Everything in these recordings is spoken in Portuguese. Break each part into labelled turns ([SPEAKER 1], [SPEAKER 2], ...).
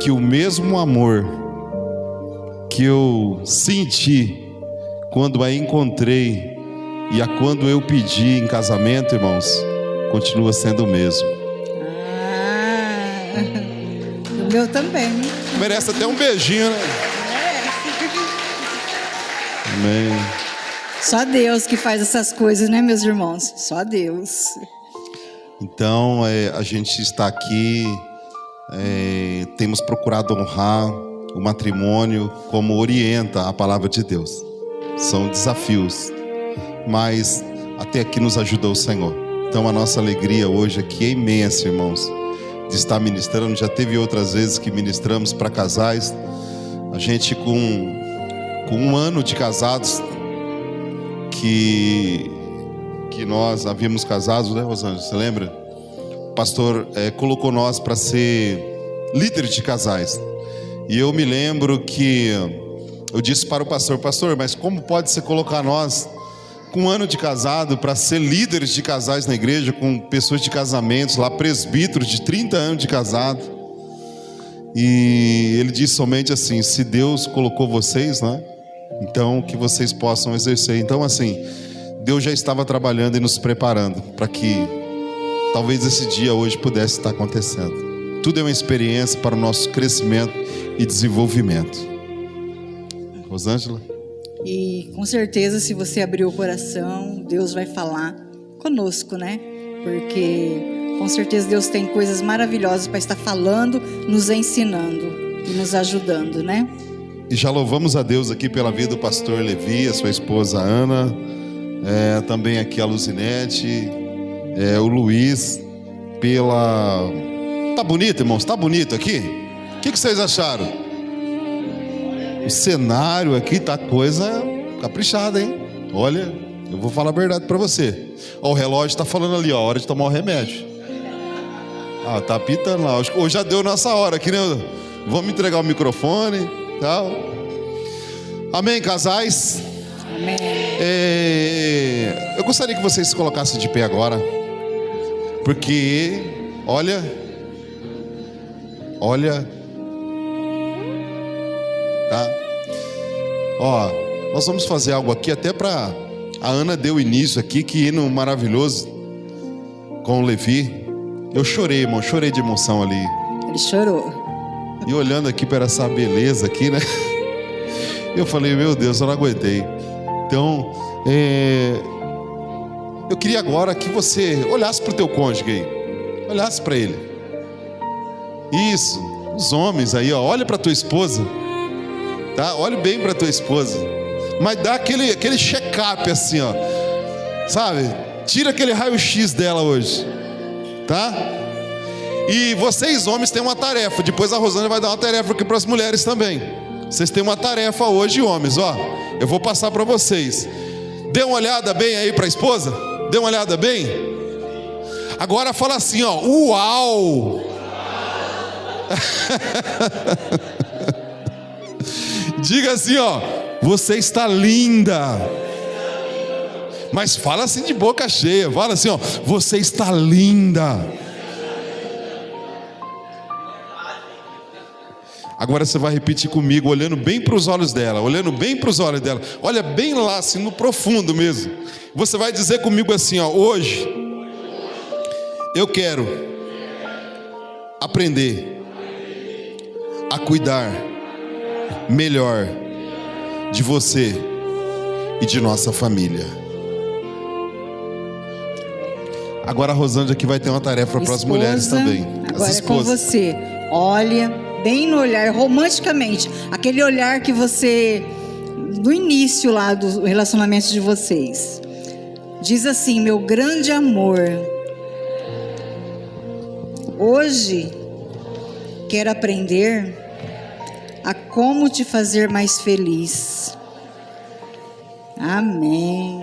[SPEAKER 1] que o mesmo amor que eu senti quando a encontrei e a quando eu pedi em casamento, irmãos, continua sendo o mesmo.
[SPEAKER 2] O meu também.
[SPEAKER 1] Merece até um beijinho, né? Amém.
[SPEAKER 2] Só Deus que faz essas coisas, né, meus irmãos? Só Deus.
[SPEAKER 1] Então, a gente está aqui, temos procurado honrar o matrimônio como orienta a palavra de Deus. São desafios, mas até aqui nos ajudou o Senhor. Então a nossa alegria hoje aqui é imensa, irmãos, de estar ministrando. Já teve outras vezes que ministramos para casais. A gente com um ano de casados, que nós havíamos casados, né, Rosângela? Você lembra? O pastor colocou nós para ser líderes de casais. E eu me lembro que eu disse para o pastor: pastor, mas como pode você colocar nós com um ano de casado para ser líderes de casais na igreja, com pessoas de casamentos lá, presbíteros de 30 anos de casado? E ele disse somente assim: se Deus colocou vocês, né, então que vocês possam exercer. Então assim, Deus já estava trabalhando e nos preparando para que talvez esse dia hoje pudesse estar acontecendo. Tudo é uma experiência para o nosso crescimento e desenvolvimento. Rosângela?
[SPEAKER 2] E com certeza, se você abrir o coração, Deus vai falar conosco, né? Porque com certeza Deus tem coisas maravilhosas para estar falando, nos ensinando e nos ajudando, né?
[SPEAKER 1] E já louvamos a Deus aqui pela vida do pastor Levi, a sua esposa Ana, também aqui a Luzinete, o Luiz, pela... Tá bonito, irmãos? Tá bonito aqui? O que vocês acharam? O cenário aqui tá coisa caprichada, hein? Olha, eu vou falar a verdade para você. Ó, o relógio tá falando ali, ó, hora de tomar o remédio. Ah, tá apitando lá. Hoje já deu nossa hora aqui, né? Vamos entregar o microfone e tal. Amém, casais?
[SPEAKER 2] Amém.
[SPEAKER 1] Eu gostaria que vocês se colocassem de pé agora, porque, olha, tá? Ó, nós vamos fazer algo aqui até para... A Ana deu início aqui, que hino maravilhoso com o Levi. Eu chorei, irmão, chorei de emoção ali.
[SPEAKER 2] Ele chorou.
[SPEAKER 1] E olhando aqui para essa beleza aqui, né? Eu falei, meu Deus, eu não aguentei. Então, eu queria agora que você olhasse para o teu cônjuge aí. Olhasse para ele. Isso, os homens aí, ó, olha para tua esposa. Tá? Olhe bem para tua esposa. Mas dá aquele check-up assim, ó. Sabe? Tira aquele raio-x dela hoje. Tá? E vocês homens têm uma tarefa. Depois a Rosângela vai dar uma tarefa aqui para as mulheres também. Vocês têm uma tarefa hoje, homens, ó. Eu vou passar para vocês. Dê uma olhada bem aí para a esposa. Dê uma olhada bem. Agora fala assim, ó. Uau! Diga assim, ó. Você está linda. Mas fala assim de boca cheia. Fala assim, ó. Você está linda. Agora você vai repetir comigo, olhando bem para os olhos dela. Olhando bem para os olhos dela. Olha bem lá, assim, no profundo mesmo. Você vai dizer comigo assim, ó. Hoje eu quero aprender a cuidar melhor de você e de nossa família. Agora a Rosângela aqui vai ter uma tarefa para as mulheres também.
[SPEAKER 2] Agora é com você. Olha bem no olhar, romanticamente, aquele olhar que você, do início lá do relacionamento de vocês, diz assim: meu grande amor, hoje quero aprender a como te fazer mais feliz. Amém.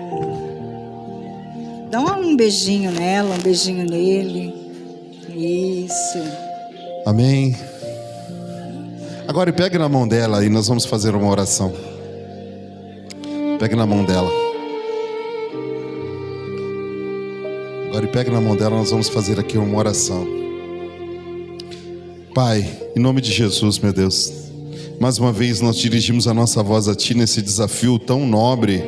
[SPEAKER 2] Dá um beijinho nela, um beijinho nele. Isso.
[SPEAKER 1] Amém. Agora pegue na mão dela e nós vamos fazer uma oração. Pegue na mão dela. Agora pegue na mão dela, nós vamos fazer aqui uma oração. Pai, em nome de Jesus, meu Deus, mais uma vez nós dirigimos a nossa voz a Ti nesse desafio tão nobre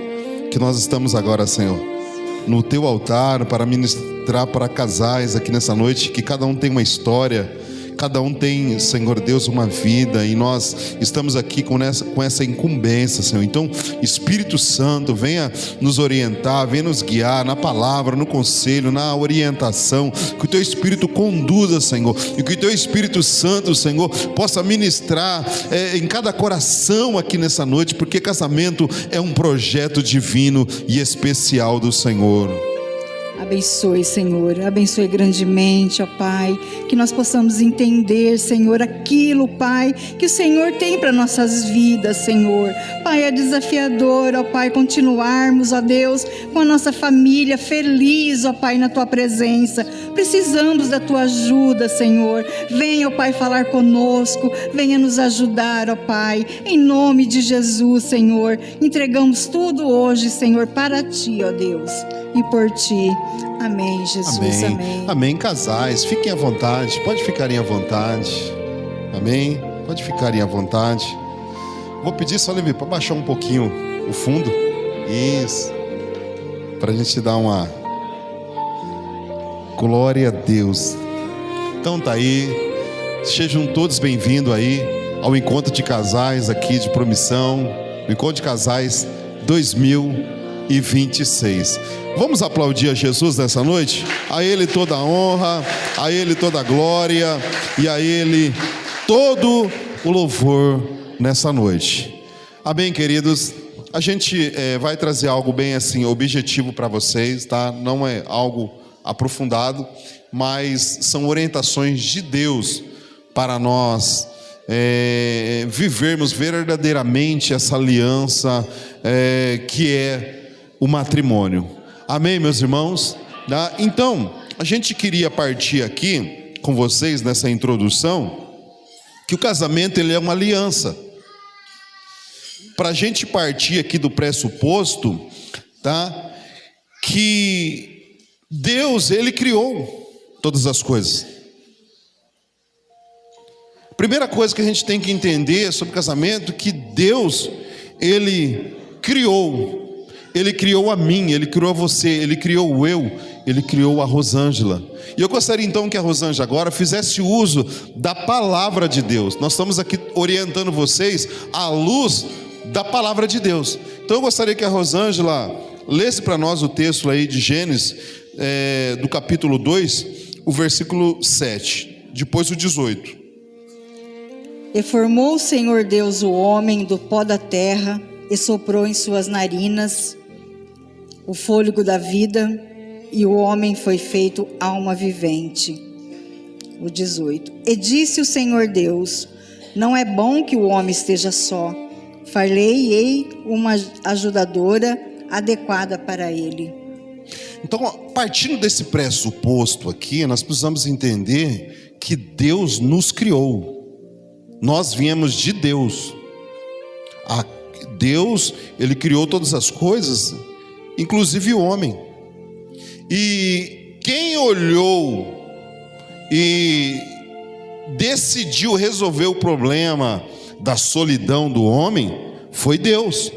[SPEAKER 1] que nós estamos agora, Senhor, no Teu altar para ministrar para casais aqui nessa noite, que cada um tem uma história, cada um tem, Senhor Deus, uma vida, e nós estamos aqui com essa incumbência, Senhor. Então, Espírito Santo, venha nos orientar, venha nos guiar na palavra, no conselho, na orientação, que o Teu Espírito conduza, Senhor, e que o Teu Espírito Santo, Senhor, possa ministrar em cada coração aqui nessa noite, porque casamento é um projeto divino e especial do Senhor.
[SPEAKER 2] Abençoe, Senhor, abençoe grandemente, ó Pai, que nós possamos entender, Senhor, aquilo, Pai, que o Senhor tem para nossas vidas, Senhor. Pai, é desafiador, ó Pai, continuarmos, ó Deus, com a nossa família feliz, ó Pai, na Tua presença. Precisamos da Tua ajuda, Senhor. Venha, ó Pai, falar conosco, venha nos ajudar, ó Pai, em nome de Jesus, Senhor. Entregamos tudo hoje, Senhor, para Ti, ó Deus, e por Ti. Amém, Jesus, amém.
[SPEAKER 1] Amém, casais, fiquem à vontade, pode ficarem à vontade. Amém, pode ficarem à vontade. Vou pedir só, Levi, para baixar um pouquinho o fundo. Isso, para a gente dar uma... Glória a Deus. Então tá aí, sejam todos bem-vindos aí ao encontro de casais aqui de Promissão, o encontro de casais 2026. Vamos aplaudir a Jesus nessa noite? A Ele toda a honra, a Ele toda a glória e a Ele todo o louvor nessa noite. Amém, queridos? A gente vai trazer algo bem assim, objetivo para vocês, tá? Não é algo aprofundado, mas são orientações de Deus para nós vivermos verdadeiramente essa aliança que é o matrimônio. Amém, meus irmãos? Então, a gente queria partir aqui com vocês nessa introdução, que o casamento ele é uma aliança. Para a gente partir aqui do pressuposto, tá? Que Deus, Ele criou todas as coisas. Primeira coisa que a gente tem que entender sobre casamento, que Deus, Ele criou a mim, Ele criou a você, Ele criou o eu, Ele criou a Rosângela. E eu gostaria então que a Rosângela agora fizesse uso da palavra de Deus. Nós estamos aqui orientando vocês à luz da palavra de Deus. Então eu gostaria que a Rosângela lesse para nós o texto aí de Gênesis, do capítulo 2, o versículo 7, depois o 18.
[SPEAKER 2] E formou o Senhor Deus o homem do pó da terra, e soprou em suas narinas o fôlego da vida, e o homem foi feito alma vivente. O 18. E disse o Senhor Deus: não é bom que o homem esteja só, far-lhe-ei uma ajudadora adequada para ele.
[SPEAKER 1] Então, partindo desse pressuposto aqui, nós precisamos entender que Deus nos criou. Nós viemos de Deus. Deus, Ele criou todas as coisas, inclusive o homem. E quem olhou e decidiu resolver o problema da solidão do homem foi Deus.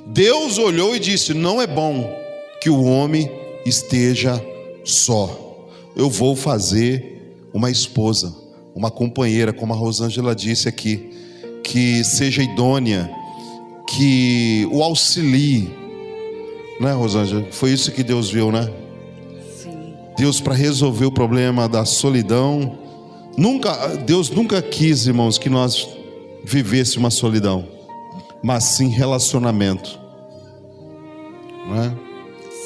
[SPEAKER 1] Deus olhou e disse: não é bom que o homem esteja só. Eu vou fazer uma esposa, uma companheira, como a Rosângela disse aqui, que seja idônea, que o auxilie, né, Rosângela? Foi isso que Deus viu, né?
[SPEAKER 2] Sim.
[SPEAKER 1] Deus, para resolver o problema da solidão, Deus nunca quis, irmãos, que nós vivêssemos uma solidão, mas sim relacionamento, não é?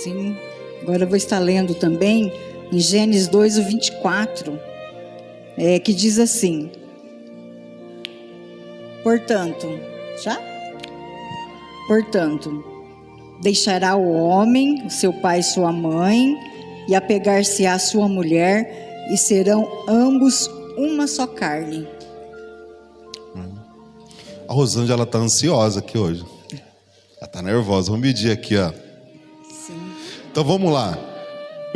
[SPEAKER 2] Sim. Agora eu vou estar lendo também em Gênesis 2, o 24, que diz assim: Portanto, deixará o homem, o seu pai e sua mãe, e apegar-se-á à sua mulher, e serão ambos uma só carne.
[SPEAKER 1] A Rosângela, ela está ansiosa aqui hoje. Ela está nervosa. Vamos medir aqui, ó.
[SPEAKER 2] Sim.
[SPEAKER 1] Então vamos lá.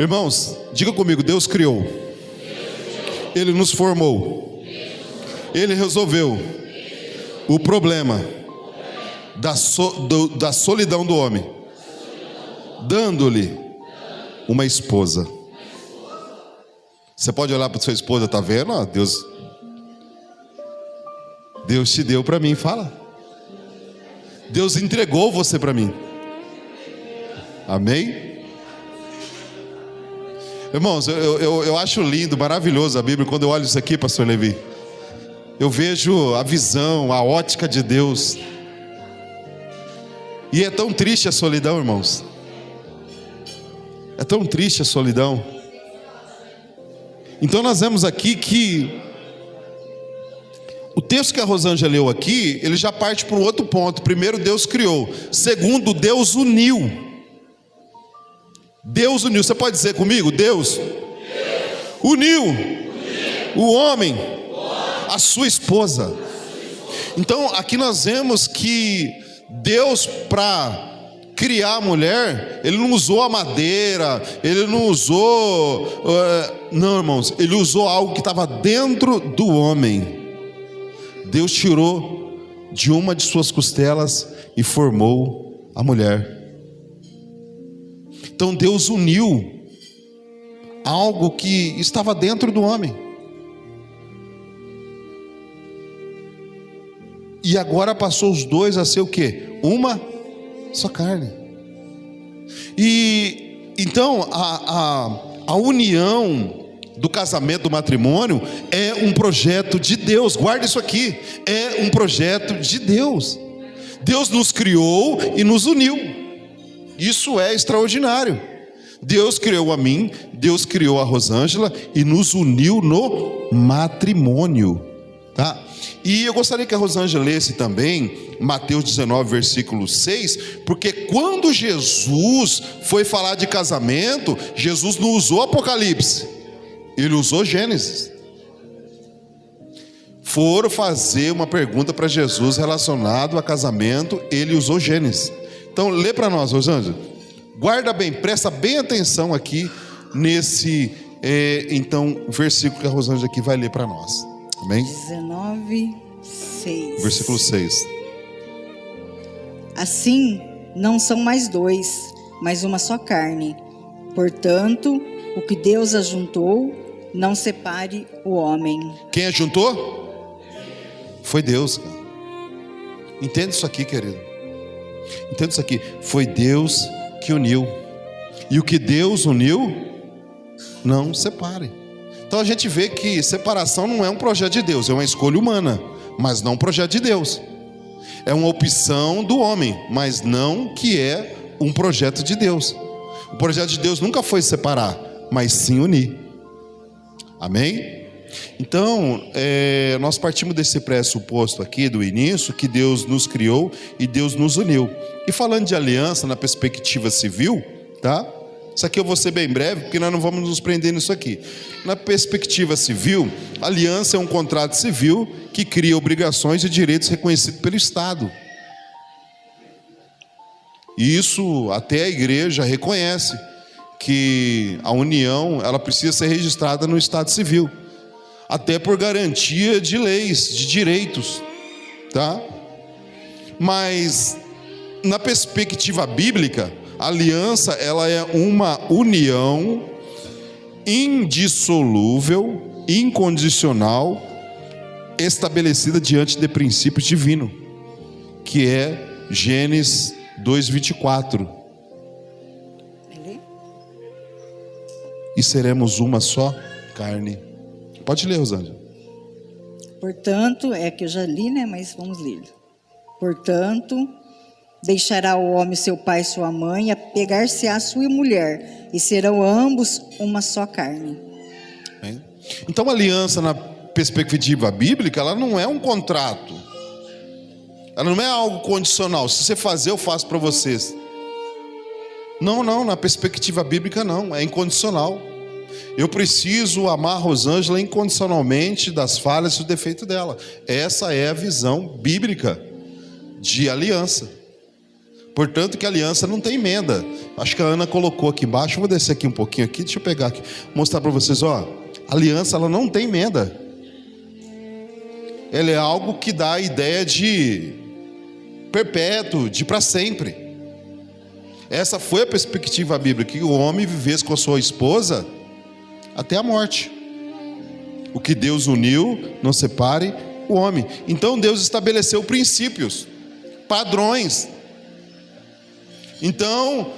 [SPEAKER 1] Irmãos, diga comigo: Deus criou. Ele nos formou Ele resolveu o problema da solidão do homem, dando-lhe uma esposa. Você pode olhar para sua esposa, tá vendo? Ó, Deus te deu para mim, fala. Deus entregou você para mim. Amém? Irmãos, eu acho lindo, maravilhoso a Bíblia. Quando eu olho isso aqui, pastor Levi, eu vejo a visão, a ótica de Deus. E é tão triste a solidão, irmãos. É tão triste a solidão. Então nós vemos aqui que o texto que a Rosângela leu aqui, ele já parte para um outro ponto. Primeiro, Deus criou. Segundo, Deus uniu. Deus uniu. Você pode dizer comigo? Deus uniu o homem à sua esposa. Então aqui nós vemos que Deus, para criar a mulher, Ele não usou a madeira, Ele não usou não, irmãos, Ele usou algo que estava dentro do homem. Deus tirou de uma de suas costelas e formou a mulher. Então Deus uniu algo que estava dentro do homem. E agora passou os dois a ser o quê? Uma só carne. E então a união do casamento, do matrimônio, é um projeto de Deus. Guarda isso aqui, é um projeto de Deus. Deus nos criou e nos uniu. Isso é extraordinário. Deus criou a mim, Deus criou a Rosângela e nos uniu no matrimônio, tá? E eu gostaria que a Rosângela lesse também Mateus 19, versículo 6, porque quando Jesus foi falar de casamento, Jesus não usou Apocalipse, Ele usou Gênesis. Foram fazer uma pergunta para Jesus relacionado a casamento, Ele usou Gênesis. Então lê para nós, Rosângela. Guarda bem, presta bem atenção aqui nesse então versículo que a Rosângela aqui vai ler para nós. Amém?
[SPEAKER 2] 19, 6.
[SPEAKER 1] Versículo 6.
[SPEAKER 2] Assim, não são mais dois, mas uma só carne. Portanto, o que Deus ajuntou, não separe o homem.
[SPEAKER 1] Quem ajuntou? Foi Deus, cara. Entende isso aqui, querido. Entende isso aqui. Foi Deus que uniu. E o que Deus uniu, não separe. Então a gente vê que separação não é um projeto de Deus, é uma escolha humana, mas não um projeto de Deus. É uma opção do homem, mas não que é um projeto de Deus. O projeto de Deus nunca foi separar, mas sim unir. Amém? Então, nós partimos desse pressuposto aqui do início, que Deus nos criou e Deus nos uniu. E falando de aliança na perspectiva civil, tá? Isso aqui eu vou ser bem breve, porque nós não vamos nos prender nisso aqui. Na perspectiva civil, aliança é um contrato civil que cria obrigações e direitos reconhecidos pelo Estado. E isso até a igreja reconhece, que a união ela precisa ser registrada no Estado civil, até por garantia de leis, de direitos, tá? Mas na perspectiva bíblica, a aliança ela é uma união indissolúvel, incondicional, estabelecida diante de princípios divinos, que é Gênesis 2:24. E seremos uma só carne. Pode ler, Rosângela.
[SPEAKER 2] Portanto, é que eu já li, né? Mas vamos ler. Portanto, deixará o homem seu pai e sua mãe, apegar-se à sua mulher, e serão ambos uma só carne.
[SPEAKER 1] Então a aliança na perspectiva bíblica, ela não é um contrato. Ela não é algo condicional. Se você fazer, eu faço para vocês. Não, na perspectiva bíblica não, é incondicional. Eu preciso amar a Rosângela incondicionalmente das falhas e do defeito dela. Essa é a visão bíblica de aliança. Portanto que a aliança não tem emenda. Acho que a Ana colocou aqui embaixo. Eu vou descer aqui um pouquinho aqui, deixa eu pegar aqui, mostrar para vocês, ó. A aliança ela não tem emenda. ela é algo que dá a ideia de perpétuo, de para sempre. Essa foi a perspectiva bíblica, que o homem vivesse com a sua esposa até a morte. O que Deus uniu, não separe o homem. Então Deus estabeleceu princípios, padrões. Então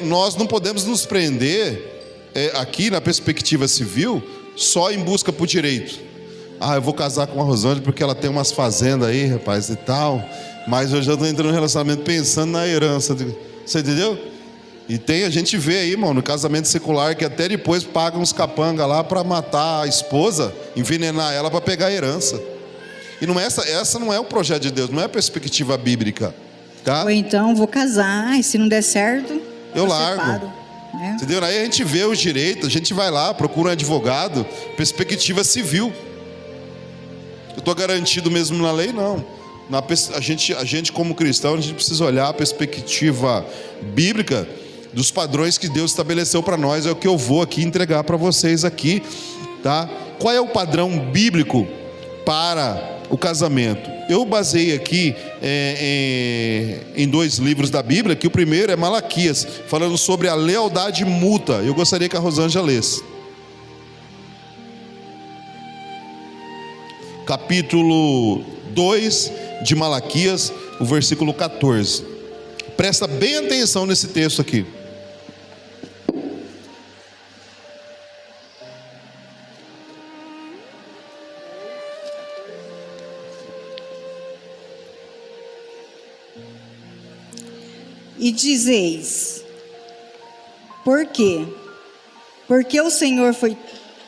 [SPEAKER 1] nós não podemos nos prender aqui na perspectiva civil só em busca por direito. Eu vou casar com a Rosângela porque ela tem umas fazendas aí, rapaz, e tal, mas eu já estou entrando no relacionamento pensando na herança. Você entendeu? E a gente vê aí, irmão, no casamento secular, que até depois pagam uns capanga lá para matar a esposa, envenenar ela para pegar a herança. E não essa não é o projeto de Deus, não é a perspectiva bíblica, tá?
[SPEAKER 2] Ou então vou casar, e se não der certo,
[SPEAKER 1] eu largo.
[SPEAKER 2] separo, né? Entendeu?
[SPEAKER 1] Aí a gente vê os direitos, a gente vai lá, procura um advogado, perspectiva civil. Eu estou garantido mesmo na lei? Não. A gente como cristão, a gente precisa olhar a perspectiva bíblica dos padrões que Deus estabeleceu para nós. É o que eu vou aqui entregar para vocês aqui, tá? Qual é o padrão bíblico para o casamento? Eu baseei aqui em 2 livros da Bíblia, que o primeiro é Malaquias, falando sobre a lealdade mútua. Eu gostaria que a Rosângela lesse. Capítulo 2 de Malaquias, o versículo 14. Presta bem atenção nesse texto aqui.
[SPEAKER 2] E dizeis: por quê? Porque o Senhor foi...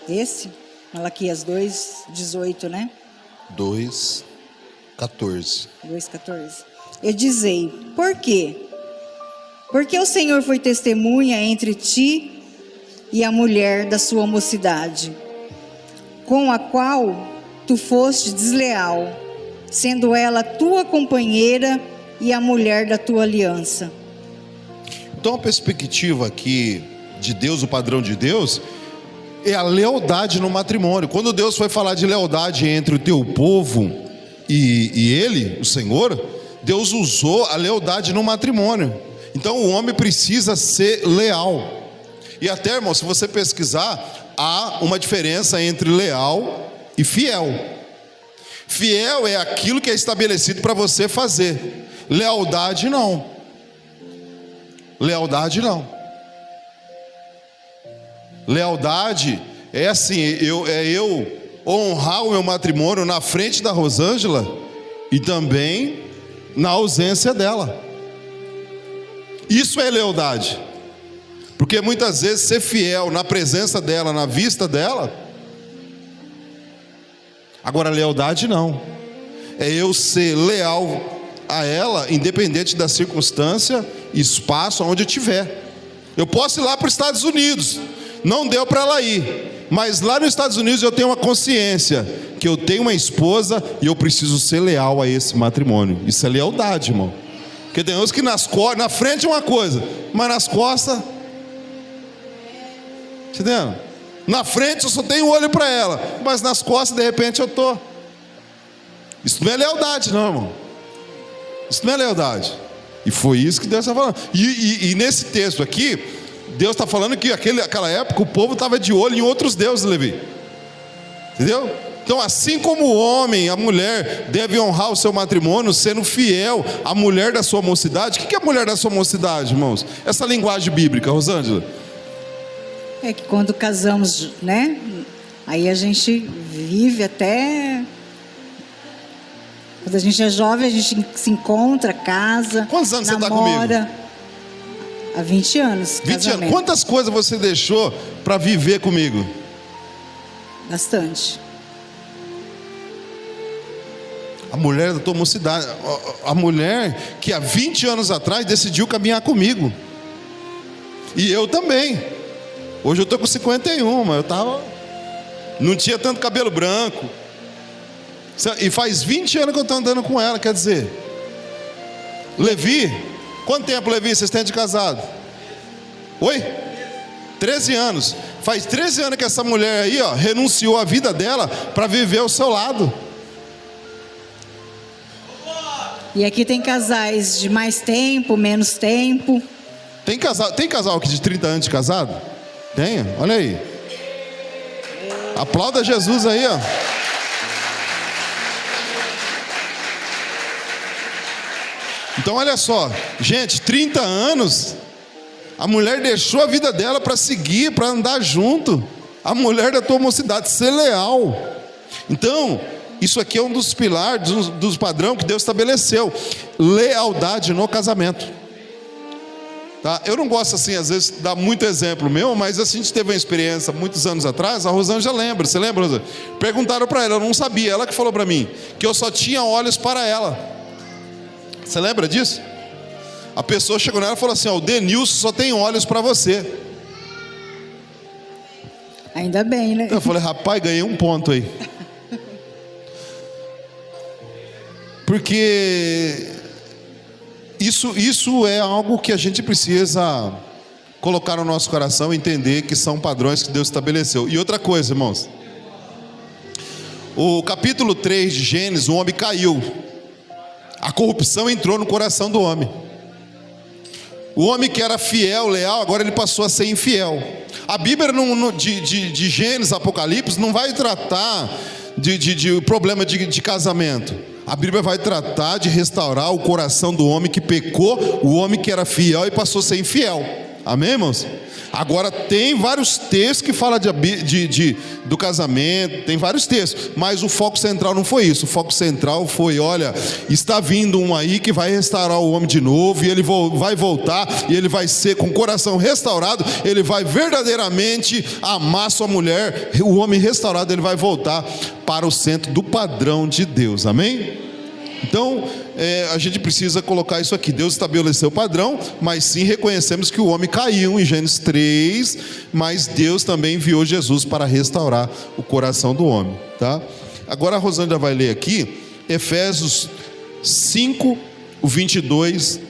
[SPEAKER 2] Esse? Malaquias 2:18, né?
[SPEAKER 1] 2:14.
[SPEAKER 2] 2:14. E dizei: por quê? Porque o Senhor foi testemunha entre ti e a mulher da sua mocidade, com a qual tu foste desleal, sendo ela tua companheira e a mulher da tua aliança.
[SPEAKER 1] Então a perspectiva aqui de Deus, o padrão de Deus, é a lealdade no matrimônio. Quando Deus foi falar de lealdade entre o teu povo e Ele, o Senhor, Deus usou a lealdade no matrimônio. Então o homem precisa ser leal. E até, irmão, se você pesquisar, há uma diferença entre leal e fiel. Fiel é aquilo que é estabelecido para você fazer. Lealdade não. Lealdade não. Lealdade é assim, eu honrar o meu matrimônio na frente da Rosângela e também na ausência dela. Isso é lealdade. Porque muitas vezes ser fiel na presença dela, na vista dela. Agora lealdade não. É eu ser leal a ela, independente da circunstância, espaço, onde eu estiver. Eu posso ir lá para os Estados Unidos, não deu para ela ir, mas lá nos Estados Unidos eu tenho uma consciência que eu tenho uma esposa e eu preciso ser leal a esse matrimônio. Isso é lealdade, irmão. Porque tem uns que na frente é uma coisa, mas nas costas, entendeu? Na frente eu só tenho olho para ela, mas nas costas de repente eu tô. Isso não é lealdade, não, irmão. Isso não é lealdade. E foi isso que Deus está falando. E nesse texto aqui, Deus está falando que aquela época o povo estava de olho em outros deuses, Levi. Entendeu? Então, assim como o homem, a mulher deve honrar o seu matrimônio, sendo fiel à mulher da sua mocidade. O que é a mulher da sua mocidade, irmãos? Essa linguagem bíblica, Rosângela.
[SPEAKER 2] É que quando casamos, né? Aí a gente vive até... Quando a gente é jovem, a gente se encontra, casa.
[SPEAKER 1] Quantos anos
[SPEAKER 2] namora,
[SPEAKER 1] você está comigo?
[SPEAKER 2] Há 20 anos.
[SPEAKER 1] 20 anos. Quantas coisas você deixou para viver comigo?
[SPEAKER 2] Bastante.
[SPEAKER 1] A mulher da tua mocidade, a mulher que há 20 anos atrás decidiu caminhar comigo. E eu também. Hoje eu estou com 51, mas não tinha tanto cabelo branco. E faz 20 anos que eu estou andando com ela, quer dizer. Levi, quanto tempo, Levi, vocês têm de casado? Oi? 13 anos. Faz 13 anos que essa mulher aí, ó, renunciou à vida dela para viver ao seu lado.
[SPEAKER 2] E aqui tem casais de mais tempo, menos tempo.
[SPEAKER 1] Tem casal aqui de 30 anos de casado? Tem? Olha aí. Aplauda Jesus aí, ó. Então olha só, gente, 30 anos, a mulher deixou a vida dela para seguir, para andar junto. A mulher da tua mocidade, ser leal. Então, isso aqui é um dos pilares, dos padrões que Deus estabeleceu. Lealdade no casamento. Tá? Eu não gosto assim, às vezes, de dar muito exemplo meu, mas assim, a gente teve uma experiência muitos anos atrás, a Rosângela lembra, você lembra, Rosângela? Perguntaram para ela, eu não sabia, ela que falou para mim, que eu só tinha olhos para ela. Você lembra disso? A pessoa chegou nela e falou assim, ó, o Denilson só tem olhos para você.
[SPEAKER 2] Ainda bem, né?
[SPEAKER 1] Eu falei, rapaz, ganhei um ponto aí. Porque isso é algo que a gente precisa colocar no nosso coração e entender que são padrões que Deus estabeleceu. E outra coisa, irmãos, o capítulo 3 de Gênesis, o homem caiu. A corrupção entrou no coração do homem. O homem que era fiel, leal, agora ele passou a ser infiel. A Bíblia de Gênesis, Apocalipse, não vai tratar de problema de casamento. A Bíblia vai tratar de restaurar o coração do homem que pecou, o homem que era fiel e passou a ser infiel. Amém, irmãos? Agora tem vários textos que falam do casamento, tem vários textos, mas o foco central não foi isso. O foco central foi, olha, está vindo um aí que vai restaurar o homem de novo, e ele vai voltar, e ele vai ser com o coração restaurado, ele vai verdadeiramente amar sua mulher, o homem restaurado, ele vai voltar para o centro do padrão de Deus, amém? Então, a gente precisa colocar isso aqui. Deus estabeleceu o padrão, mas sim reconhecemos que o homem caiu em Gênesis 3, mas Deus também enviou Jesus para restaurar o coração do homem, tá? Agora a Rosângela vai ler aqui Efésios 5, o 22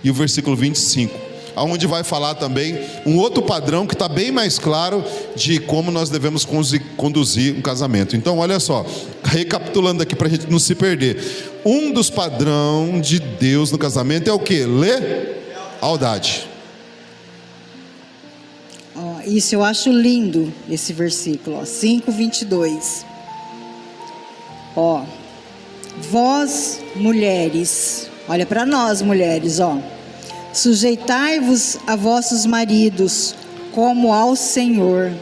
[SPEAKER 1] e o versículo 25, onde vai falar também um outro padrão que está bem mais claro de como nós devemos conduzir um casamento. Então olha só, recapitulando aqui para a gente não se perder. Um dos padrões de Deus no casamento é o que? Lealdade.
[SPEAKER 2] Isso eu acho lindo, esse versículo, 5:22. Vós mulheres, olha para nós mulheres, sujeitai-vos a vossos maridos, como ao Senhor,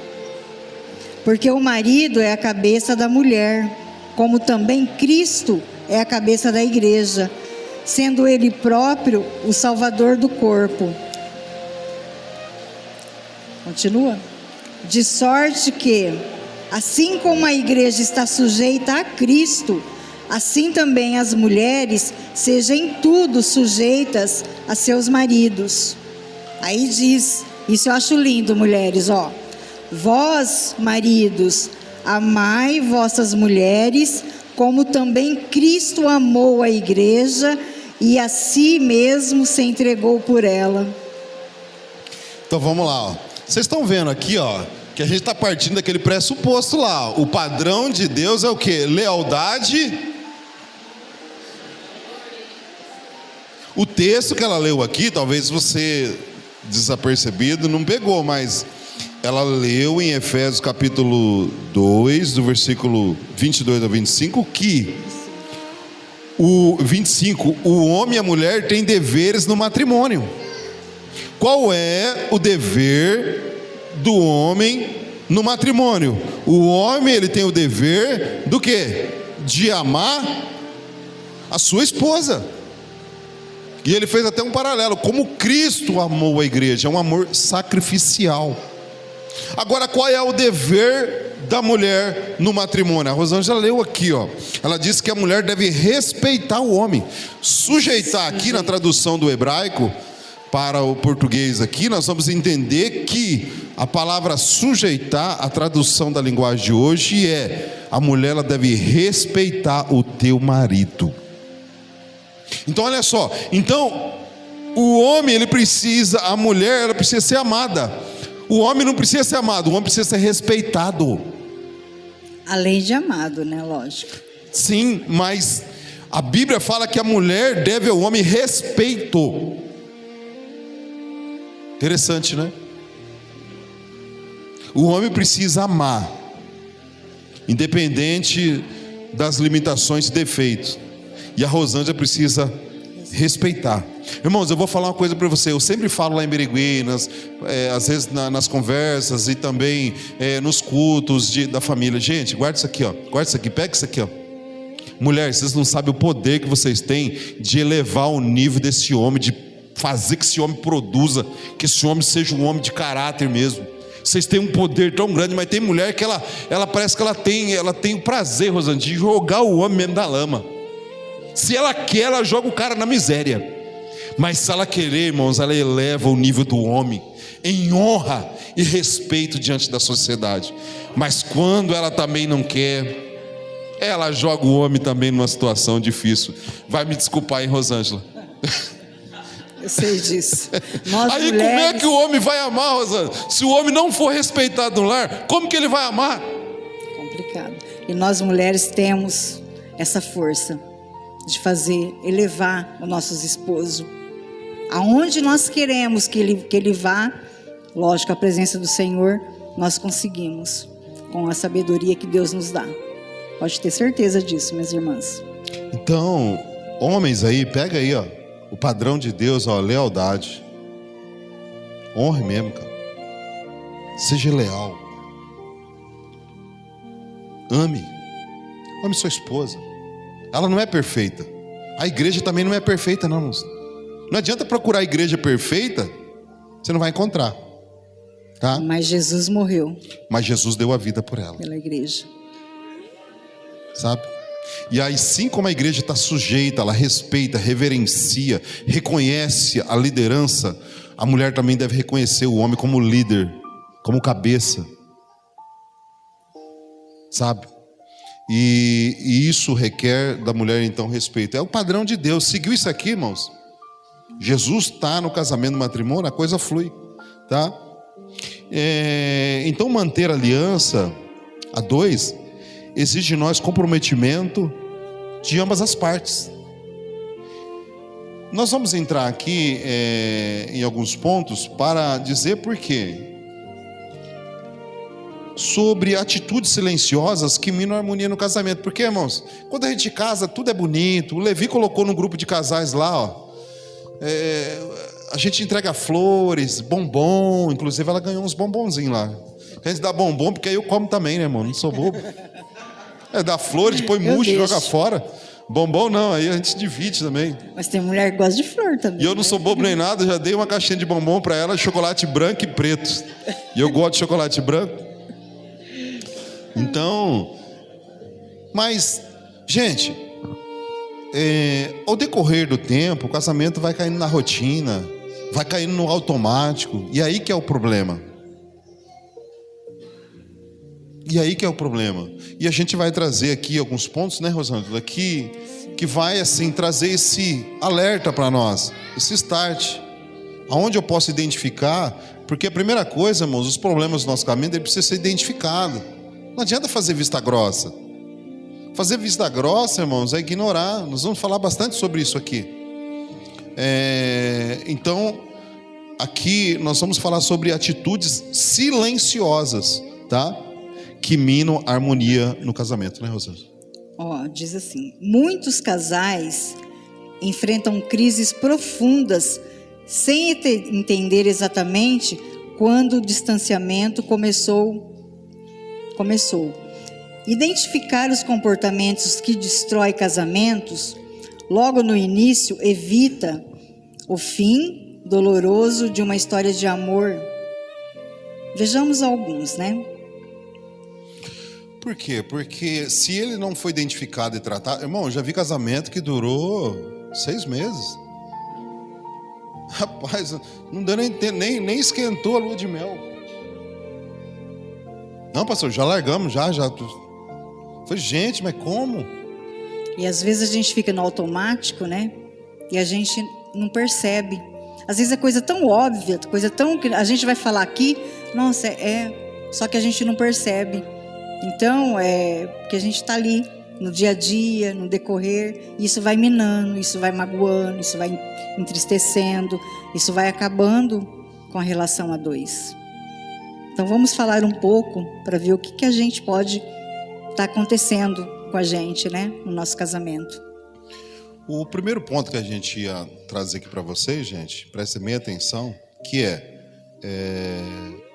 [SPEAKER 2] porque o marido é a cabeça da mulher, como também Cristo é a cabeça da igreja, sendo Ele próprio o Salvador do corpo. Continua. De sorte que, assim como a igreja está sujeita a Cristo, assim também as mulheres sejam em tudo sujeitas a seus maridos. Aí diz, isso eu acho lindo, mulheres, vós, maridos, amai vossas mulheres, como também Cristo amou a igreja e a si mesmo se entregou por ela.
[SPEAKER 1] Então vamos lá, vocês estão vendo aqui, que a gente está partindo daquele pressuposto lá. O padrão de Deus é o que? Lealdade. O texto que ela leu aqui, talvez você desapercebido não pegou, mas ela leu em Efésios capítulo 2, do versículo 22 ao 25, que o 25, o homem e a mulher têm deveres no matrimônio. Qual é o dever do homem no matrimônio? O homem, ele tem o dever do quê? De amar a sua esposa. E ele fez até um paralelo, como Cristo amou a igreja, é um amor sacrificial. Agora, qual é o dever da mulher no matrimônio? A Rosângela leu aqui, ela disse que a mulher deve respeitar o homem. Sujeitar aqui na tradução do hebraico para o português aqui, nós vamos entender que a palavra sujeitar, a tradução da linguagem de hoje é: a mulher ela deve respeitar o teu marido. Então olha só, então o homem ele precisa, a mulher ela precisa ser amada. O homem não precisa ser amado, o homem precisa ser respeitado.
[SPEAKER 2] Além de amado, né? Lógico.
[SPEAKER 1] Sim, mas A Bíblia fala que a mulher deve ao homem respeito. Interessante, né? O homem precisa amar, independente das limitações e defeitos. E a Rosângela precisa respeitar. Irmãos, eu vou falar uma coisa para você. Eu sempre falo lá em Birigui, às vezes nas conversas e também nos cultos da família. Gente, guarda isso aqui, ó. Guarda isso aqui, pega isso aqui, ó. Mulher, vocês não sabem o poder que vocês têm de elevar o nível desse homem, de fazer que esse homem produza, que esse homem seja um homem de caráter mesmo. Vocês têm um poder tão grande, mas tem mulher que ela parece que ela tem o prazer, Rosângela, de jogar o homem mesmo da lama. Se ela quer, ela joga o cara na miséria. Mas se ela querer, irmãos, ela eleva o nível do homem em honra e respeito diante da sociedade. Mas quando ela também não quer, ela joga o homem também numa situação difícil. Vai me desculpar, hein, Rosângela?
[SPEAKER 2] Eu sei disso.
[SPEAKER 1] Aí como é que o homem vai amar, Rosângela? Se o homem não for respeitado no lar, como que ele vai amar?
[SPEAKER 2] Complicado. E nós mulheres temos essa força de fazer, elevar os nossos esposos. Aonde nós queremos que ele vá, lógico, a presença do Senhor, nós conseguimos, com a sabedoria que Deus nos dá. Pode ter certeza disso, minhas irmãs.
[SPEAKER 1] Então, homens aí, pega aí, ó, o padrão de Deus, ó, lealdade. Honre mesmo, cara. Seja leal. Ame. Ame sua esposa. Ela não é perfeita. A igreja também não é perfeita, não, moço. Não adianta procurar a igreja perfeita, você não vai encontrar, tá?
[SPEAKER 2] Mas Jesus morreu.
[SPEAKER 1] Mas Jesus deu a vida por ela.
[SPEAKER 2] Pela igreja.
[SPEAKER 1] Sabe? E aí, sim, como a igreja está sujeita, ela respeita, reverencia, reconhece a liderança, a mulher também deve reconhecer o homem como líder, como cabeça. Sabe? E isso requer da mulher, então, respeito. É o padrão de Deus. Seguiu isso aqui, irmãos? Jesus está no casamento, no matrimônio, a coisa flui, tá? Então, manter a aliança a dois exige de nós comprometimento de ambas as partes. Nós vamos entrar aqui em alguns pontos para dizer por quê. Sobre atitudes silenciosas que minam a harmonia no casamento. Porque, irmãos, quando a gente casa, tudo é bonito. O Levi colocou no grupo de casais lá, ó, a gente entrega flores, bombom. Inclusive ela ganhou uns bombonzinhos lá. A gente dá bombom, porque aí eu como também, né, irmão? Não sou bobo. Dá flores, depois murcha e joga fora. Bombom não, aí a gente divide também.
[SPEAKER 2] Mas tem mulher que gosta de flor também.
[SPEAKER 1] E eu não sou bobo nem nada, já dei uma caixinha de bombom para ela, chocolate branco e preto. E eu gosto de chocolate branco. Então, mas, gente, ao decorrer do tempo, o casamento vai caindo na rotina, vai caindo no automático, e aí que é o problema. E a gente vai trazer aqui alguns pontos, né, Rosângela, que vai, assim, trazer esse alerta para nós, esse start, aonde eu posso identificar, porque a primeira coisa, irmãos, os problemas do nosso caminho, ele precisa ser identificado. Não adianta fazer vista grossa. Fazer vista grossa, irmãos, é ignorar. Nós vamos falar bastante sobre isso aqui. Então, aqui nós vamos falar sobre atitudes silenciosas, tá? Que minam a harmonia no casamento, né, Rosângela?
[SPEAKER 2] Diz assim: muitos casais enfrentam crises profundas sem entender exatamente quando o distanciamento começou. Identificar os comportamentos que destroem casamentos logo no início evita o fim doloroso de uma história de amor. Vejamos alguns, né?
[SPEAKER 1] Por quê? Porque se ele não foi identificado e tratado... Irmão, eu já vi casamento que durou 6 meses. Rapaz, não deu nem esquentou a lua de mel. Não, pastor, já largamos, já. Falei, gente, mas como?
[SPEAKER 2] E às vezes a gente fica no automático, né? E a gente não percebe. Às vezes é coisa tão óbvia, coisa tão... que a gente vai falar aqui, nossa, só que a gente não percebe. Então, porque a gente está ali no dia a dia, no decorrer. Isso vai minando, isso vai magoando, isso vai entristecendo, isso vai acabando com a relação a dois. Então vamos falar um pouco para ver o que a gente pode estar acontecendo com a gente, né, no nosso casamento.
[SPEAKER 1] O primeiro ponto que a gente ia trazer aqui para vocês, gente, prestem bem atenção, que é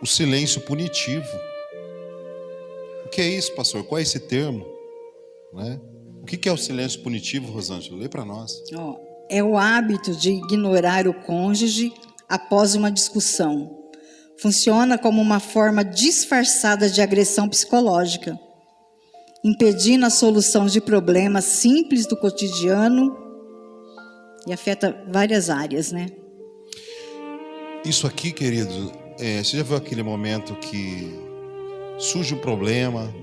[SPEAKER 1] o silêncio punitivo. O que é isso, pastor? Qual é esse termo? Né? O que é o silêncio punitivo, Rosângela? Lê para nós.
[SPEAKER 2] É o hábito de ignorar o cônjuge após uma discussão. Funciona como uma forma disfarçada de agressão psicológica, impedindo a solução de problemas simples do cotidiano e afeta várias áreas, né?
[SPEAKER 1] Isso aqui, querido, você já viu aquele momento que surge um problema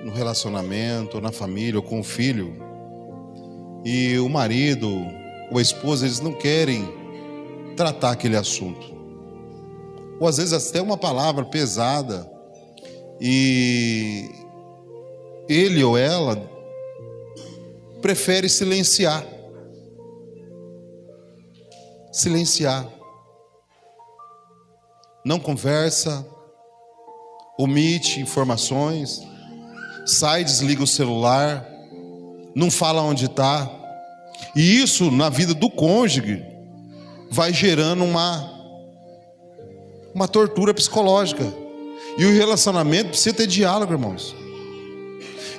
[SPEAKER 1] no relacionamento, ou na família, ou com o filho, e o marido ou a esposa, eles não querem tratar aquele assunto, ou às vezes até uma palavra pesada, e ele ou ela prefere silenciar, não conversa, omite informações, sai, desliga o celular, não fala onde está. E isso na vida do cônjuge vai gerando uma tortura psicológica. E o relacionamento precisa ter diálogo, irmãos.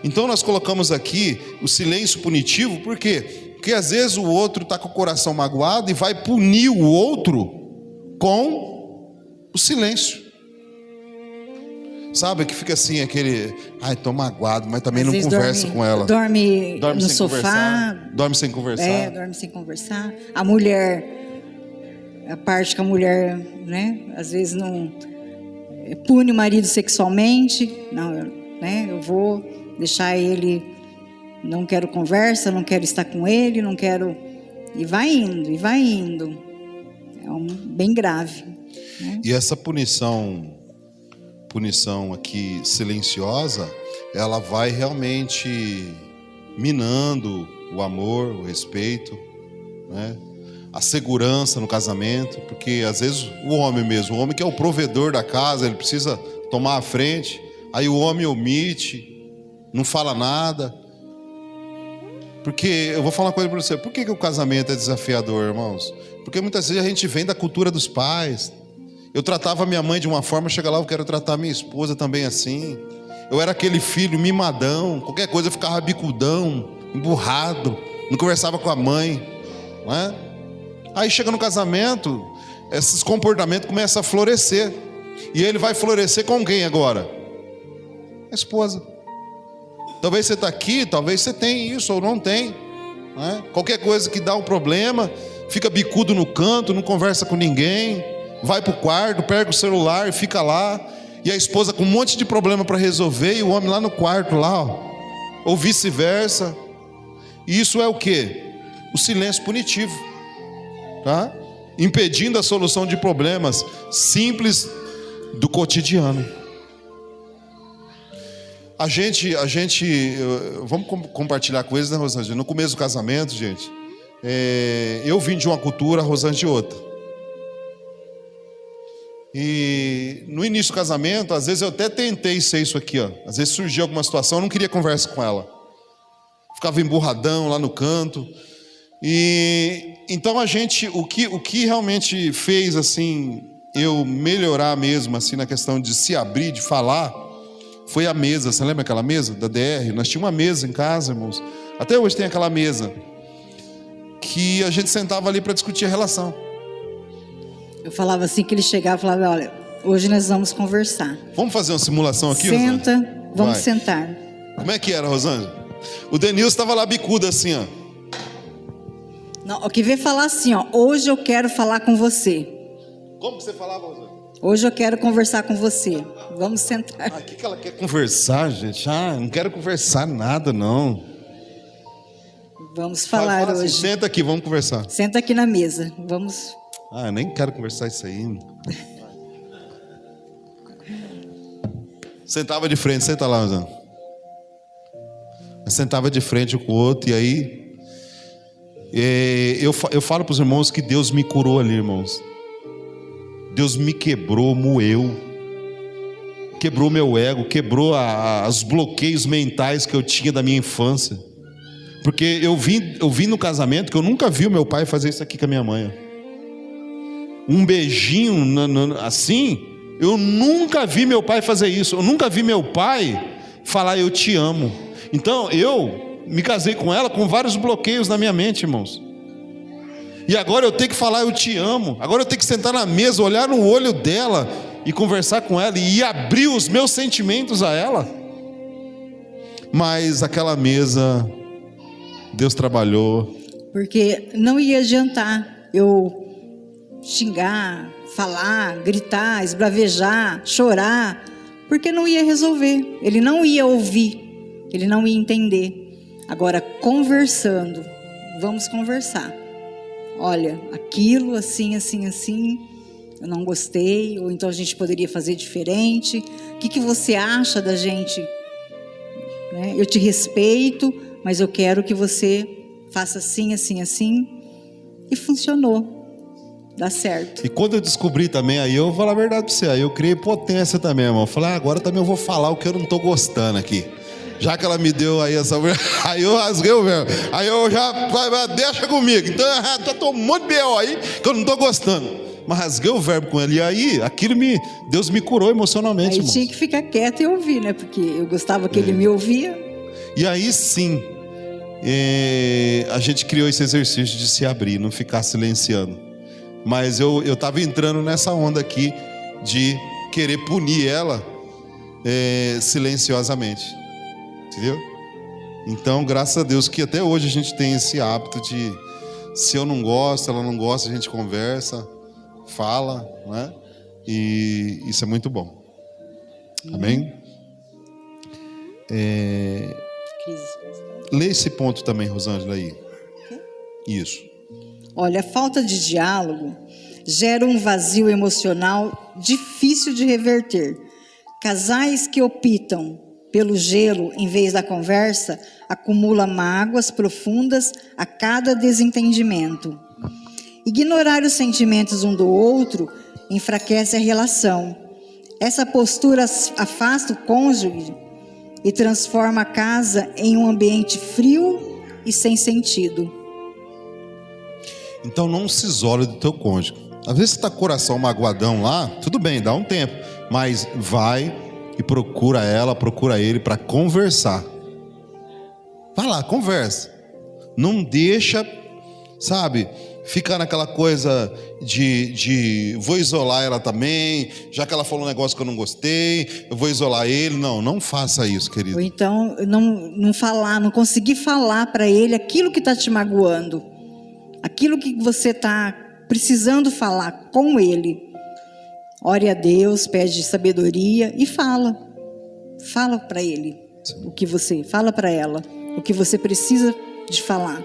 [SPEAKER 1] Então nós colocamos aqui o silêncio punitivo, por quê? Porque às vezes o outro está com o coração magoado e vai punir o outro com o silêncio. Sabe, que fica assim, aquele, tô magoado, mas também às não conversa com ela.
[SPEAKER 2] Dorme no sofá.
[SPEAKER 1] Dorme sem conversar.
[SPEAKER 2] Dorme sem conversar. A mulher, a parte que a mulher, né, às vezes não pune o marido sexualmente. Não, eu vou deixar ele, não quero conversa, não quero estar com ele, não quero... E vai indo. É bem grave. Né?
[SPEAKER 1] E essa punição aqui silenciosa, ela vai realmente minando o amor, o respeito, né? A segurança no casamento, porque às vezes o homem que é o provedor da casa, ele precisa tomar a frente, aí o homem omite, não fala nada. Porque eu vou falar uma coisa para você, por que o casamento é desafiador, irmãos? Porque muitas vezes a gente vem da cultura dos pais. Eu tratava minha mãe de uma forma, chega lá, eu quero tratar minha esposa também assim. Eu era aquele filho mimadão, qualquer coisa eu ficava bicudão, emburrado, não conversava com a mãe, não é? Aí chega no casamento, esses comportamentos começam a florescer. E ele vai florescer com quem agora? A esposa. Talvez você está aqui, talvez você tenha isso ou não tem, não é? Qualquer coisa que dá um problema, fica bicudo no canto, não conversa com ninguém, vai para o quarto, pega o celular e fica lá, e a esposa com um monte de problema para resolver, e o homem lá no quarto, lá, ou vice-versa. E isso é o quê? O silêncio punitivo, tá? Impedindo a solução de problemas simples do cotidiano. A gente vamos compartilhar com eles, né, Rosângela? No começo do casamento, gente, eu vim de uma cultura, a Rosângela de outra. E no início do casamento, às vezes eu até tentei ser isso aqui, ó. Às vezes surgia alguma situação, eu não queria conversa com ela. Ficava emburradão lá no canto. E então o que realmente fez assim eu melhorar mesmo assim na questão de se abrir, de falar, foi a mesa. Você lembra aquela mesa da DR? Nós tínhamos uma mesa em casa, irmãos. Até hoje tem aquela mesa que a gente sentava ali para discutir a relação.
[SPEAKER 2] Eu falava assim que ele chegava e falava, olha, hoje nós vamos conversar.
[SPEAKER 1] Vamos fazer uma simulação aqui,
[SPEAKER 2] Senta,
[SPEAKER 1] Rosângela?
[SPEAKER 2] vamos sentar.
[SPEAKER 1] Como é que era, Rosângela? O Denilson estava lá bicudo assim, ó.
[SPEAKER 2] Não, o que veio falar assim, ó, hoje eu quero falar com você.
[SPEAKER 1] Como que você falava, Rosângela?
[SPEAKER 2] Hoje eu quero conversar com você. Vamos sentar.
[SPEAKER 1] O que ela quer conversar, gente? Não quero conversar nada, não.
[SPEAKER 2] Vamos falar
[SPEAKER 1] fala
[SPEAKER 2] hoje.
[SPEAKER 1] Assim, senta aqui, vamos conversar.
[SPEAKER 2] Senta aqui na mesa, vamos...
[SPEAKER 1] Eu nem quero conversar isso aí. Sentava de frente, senta lá, Rosângela. sentava de frente com o outro, e aí eu falo para os irmãos que Deus me curou ali, irmãos. Deus me quebrou, moeu, quebrou meu ego, quebrou os bloqueios mentais que eu tinha da minha infância. Porque eu vim no casamento que eu nunca vi o meu pai fazer isso aqui com a minha mãe. Um beijinho assim, eu nunca vi meu pai fazer isso. Eu nunca vi meu pai falar eu te amo. Então eu me casei com ela com vários bloqueios na minha mente, irmãos. E agora eu tenho que falar eu te amo. Agora eu tenho que sentar na mesa, olhar no olho dela e conversar com ela e abrir os meus sentimentos a ela. Mas aquela mesa, Deus trabalhou. Porque
[SPEAKER 2] não ia adiantar eu xingar, falar, gritar, esbravejar, chorar, porque não ia resolver. Ele não ia ouvir, ele não ia entender. Agora, conversando, vamos conversar. Olha, aquilo assim, assim, assim, eu não gostei, ou então a gente poderia fazer diferente. O que você acha da gente? Né? Eu te respeito, mas eu quero que você faça assim, assim, assim. E funcionou. Dá certo. E quando eu descobri também, aí eu vou falar a verdade pra você, aí eu criei potência também, irmão. Eu falei, agora também eu vou falar o que eu não tô gostando aqui. Já que ela me deu aí essa... Aí eu rasguei o verbo. Aí eu já... Deixa comigo. Então eu tô um monte de B.O. aí que eu não tô gostando. Mas rasguei o verbo com ele. E aí, Deus me curou emocionalmente, aí
[SPEAKER 1] irmãos.
[SPEAKER 2] Tinha que ficar quieto e ouvir, né? Porque eu gostava que ele me ouvia.
[SPEAKER 1] E aí sim, a gente criou esse exercício de se abrir, não ficar silenciando. Mas eu estava entrando nessa onda aqui de querer punir ela silenciosamente. Entendeu? Então, graças a Deus que até hoje a gente tem esse hábito de, se eu não gosto, ela não gosta, a gente conversa, fala, né? E isso é muito bom. Amém? Lê esse ponto também, Rosângela, aí. Isso.
[SPEAKER 2] Olha, a falta de diálogo gera um vazio emocional difícil de reverter. Casais que optam pelo gelo em vez da conversa acumulam mágoas profundas a cada desentendimento. Ignorar os sentimentos um do outro enfraquece a relação. Essa postura afasta o cônjuge e transforma a casa em um ambiente frio e sem sentido.
[SPEAKER 1] Então não se isole do teu cônjuge. Às vezes você está com o coração magoadão lá, tudo bem, dá um tempo, mas vai e procura ela, procura ele para conversar. Vai lá, conversa. Não deixa, sabe, ficar naquela coisa de vou isolar ela também, já que ela falou um negócio que eu não gostei, eu vou isolar ele. Não faça isso, querido.
[SPEAKER 2] Ou então não falar, não conseguir falar para ele aquilo que está te magoando, aquilo que você está precisando falar com ele. Ore a Deus, pede sabedoria e fala para ele fala para ela o que você precisa de falar.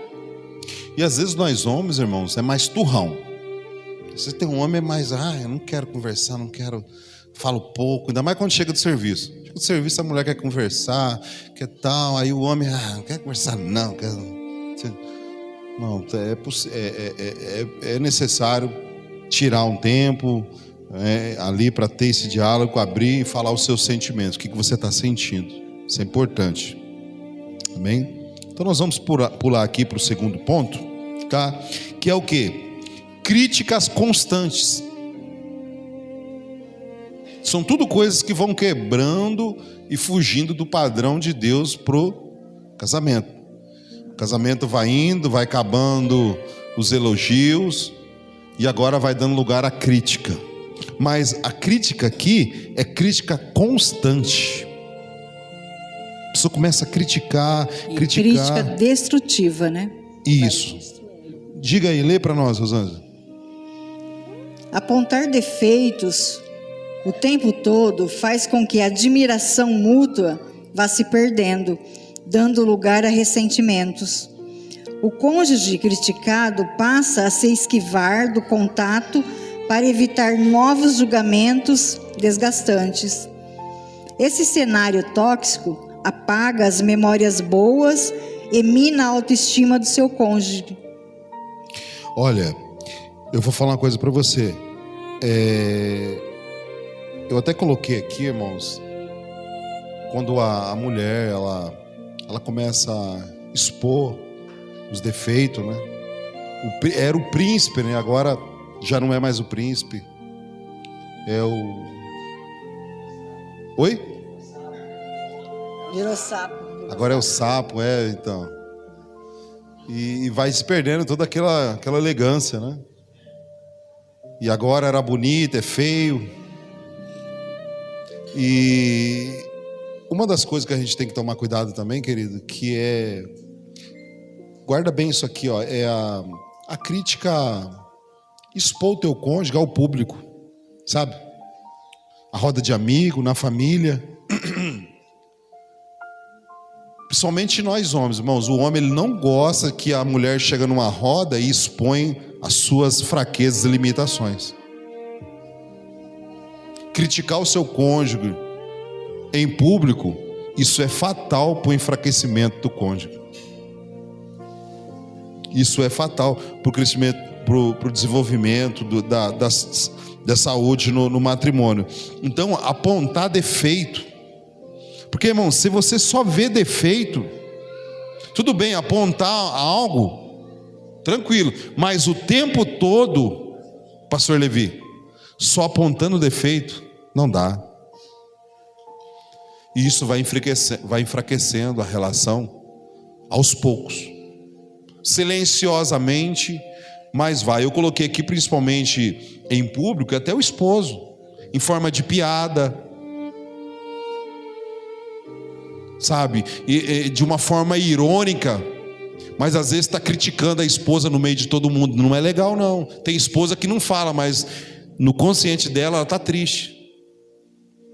[SPEAKER 1] E às vezes nós homens, irmãos, é mais turrão. Você tem um homem é mais, eu não quero conversar, não quero, falo pouco, ainda mais quando chega do serviço. Chega do serviço, a mulher quer conversar, quer tal, aí o homem, não quer conversar não, não, é necessário tirar um tempo ali para ter esse diálogo, abrir e falar os seus sentimentos, o que você está sentindo. Isso é importante. Amém? Então nós vamos pular aqui para o segundo ponto, tá? Que é o quê? Críticas constantes. São tudo coisas que vão quebrando e fugindo do padrão de Deus pro casamento. O casamento vai indo, vai acabando os elogios e agora vai dando lugar à crítica. Mas a crítica aqui é crítica constante. A pessoa começa a criticar.
[SPEAKER 2] Crítica destrutiva, né?
[SPEAKER 1] Isso. Diga aí, lê para nós, Rosângela.
[SPEAKER 2] Apontar defeitos o tempo todo faz com que a admiração mútua vá se perdendo, dando lugar a ressentimentos. O cônjuge criticado passa a se esquivar do contato para evitar novos julgamentos desgastantes. Esse cenário tóxico apaga as memórias boas e mina a autoestima do seu cônjuge.
[SPEAKER 1] Olha, eu vou falar uma coisa para você. Eu até coloquei aqui, irmãos, quando a mulher ela começa a expor os defeitos, né? Era o príncipe, né? Agora já não é mais o príncipe. É o... Oi?
[SPEAKER 2] Virou sapo.
[SPEAKER 1] Agora é o sapo, então. E vai se perdendo toda aquela elegância, né? E agora era bonito, é feio. E uma das coisas que a gente tem que tomar cuidado também, querido, que é... Guarda bem isso aqui, ó. É a crítica, expor o teu cônjuge ao público, sabe? A roda de amigo, na família. Principalmente nós homens, irmãos. O homem, ele não gosta que a mulher chega numa roda e expõe as suas fraquezas e limitações. Criticar o seu cônjuge em público, isso é fatal para o enfraquecimento do cônjuge. Isso é fatal para o crescimento, para o desenvolvimento da saúde no matrimônio. Então, apontar defeito. Porque, irmão, se você só vê defeito, tudo bem, apontar algo, tranquilo. Mas o tempo todo, pastor Levi, só apontando defeito, não dá. E isso vai enfraquecendo a relação aos poucos. Silenciosamente, mas vai. Eu coloquei aqui principalmente em público, até o esposo, em forma de piada, sabe? E de uma forma irônica, mas às vezes está criticando a esposa no meio de todo mundo. Não é legal, não. Tem esposa que não fala, mas no consciente dela, ela está triste.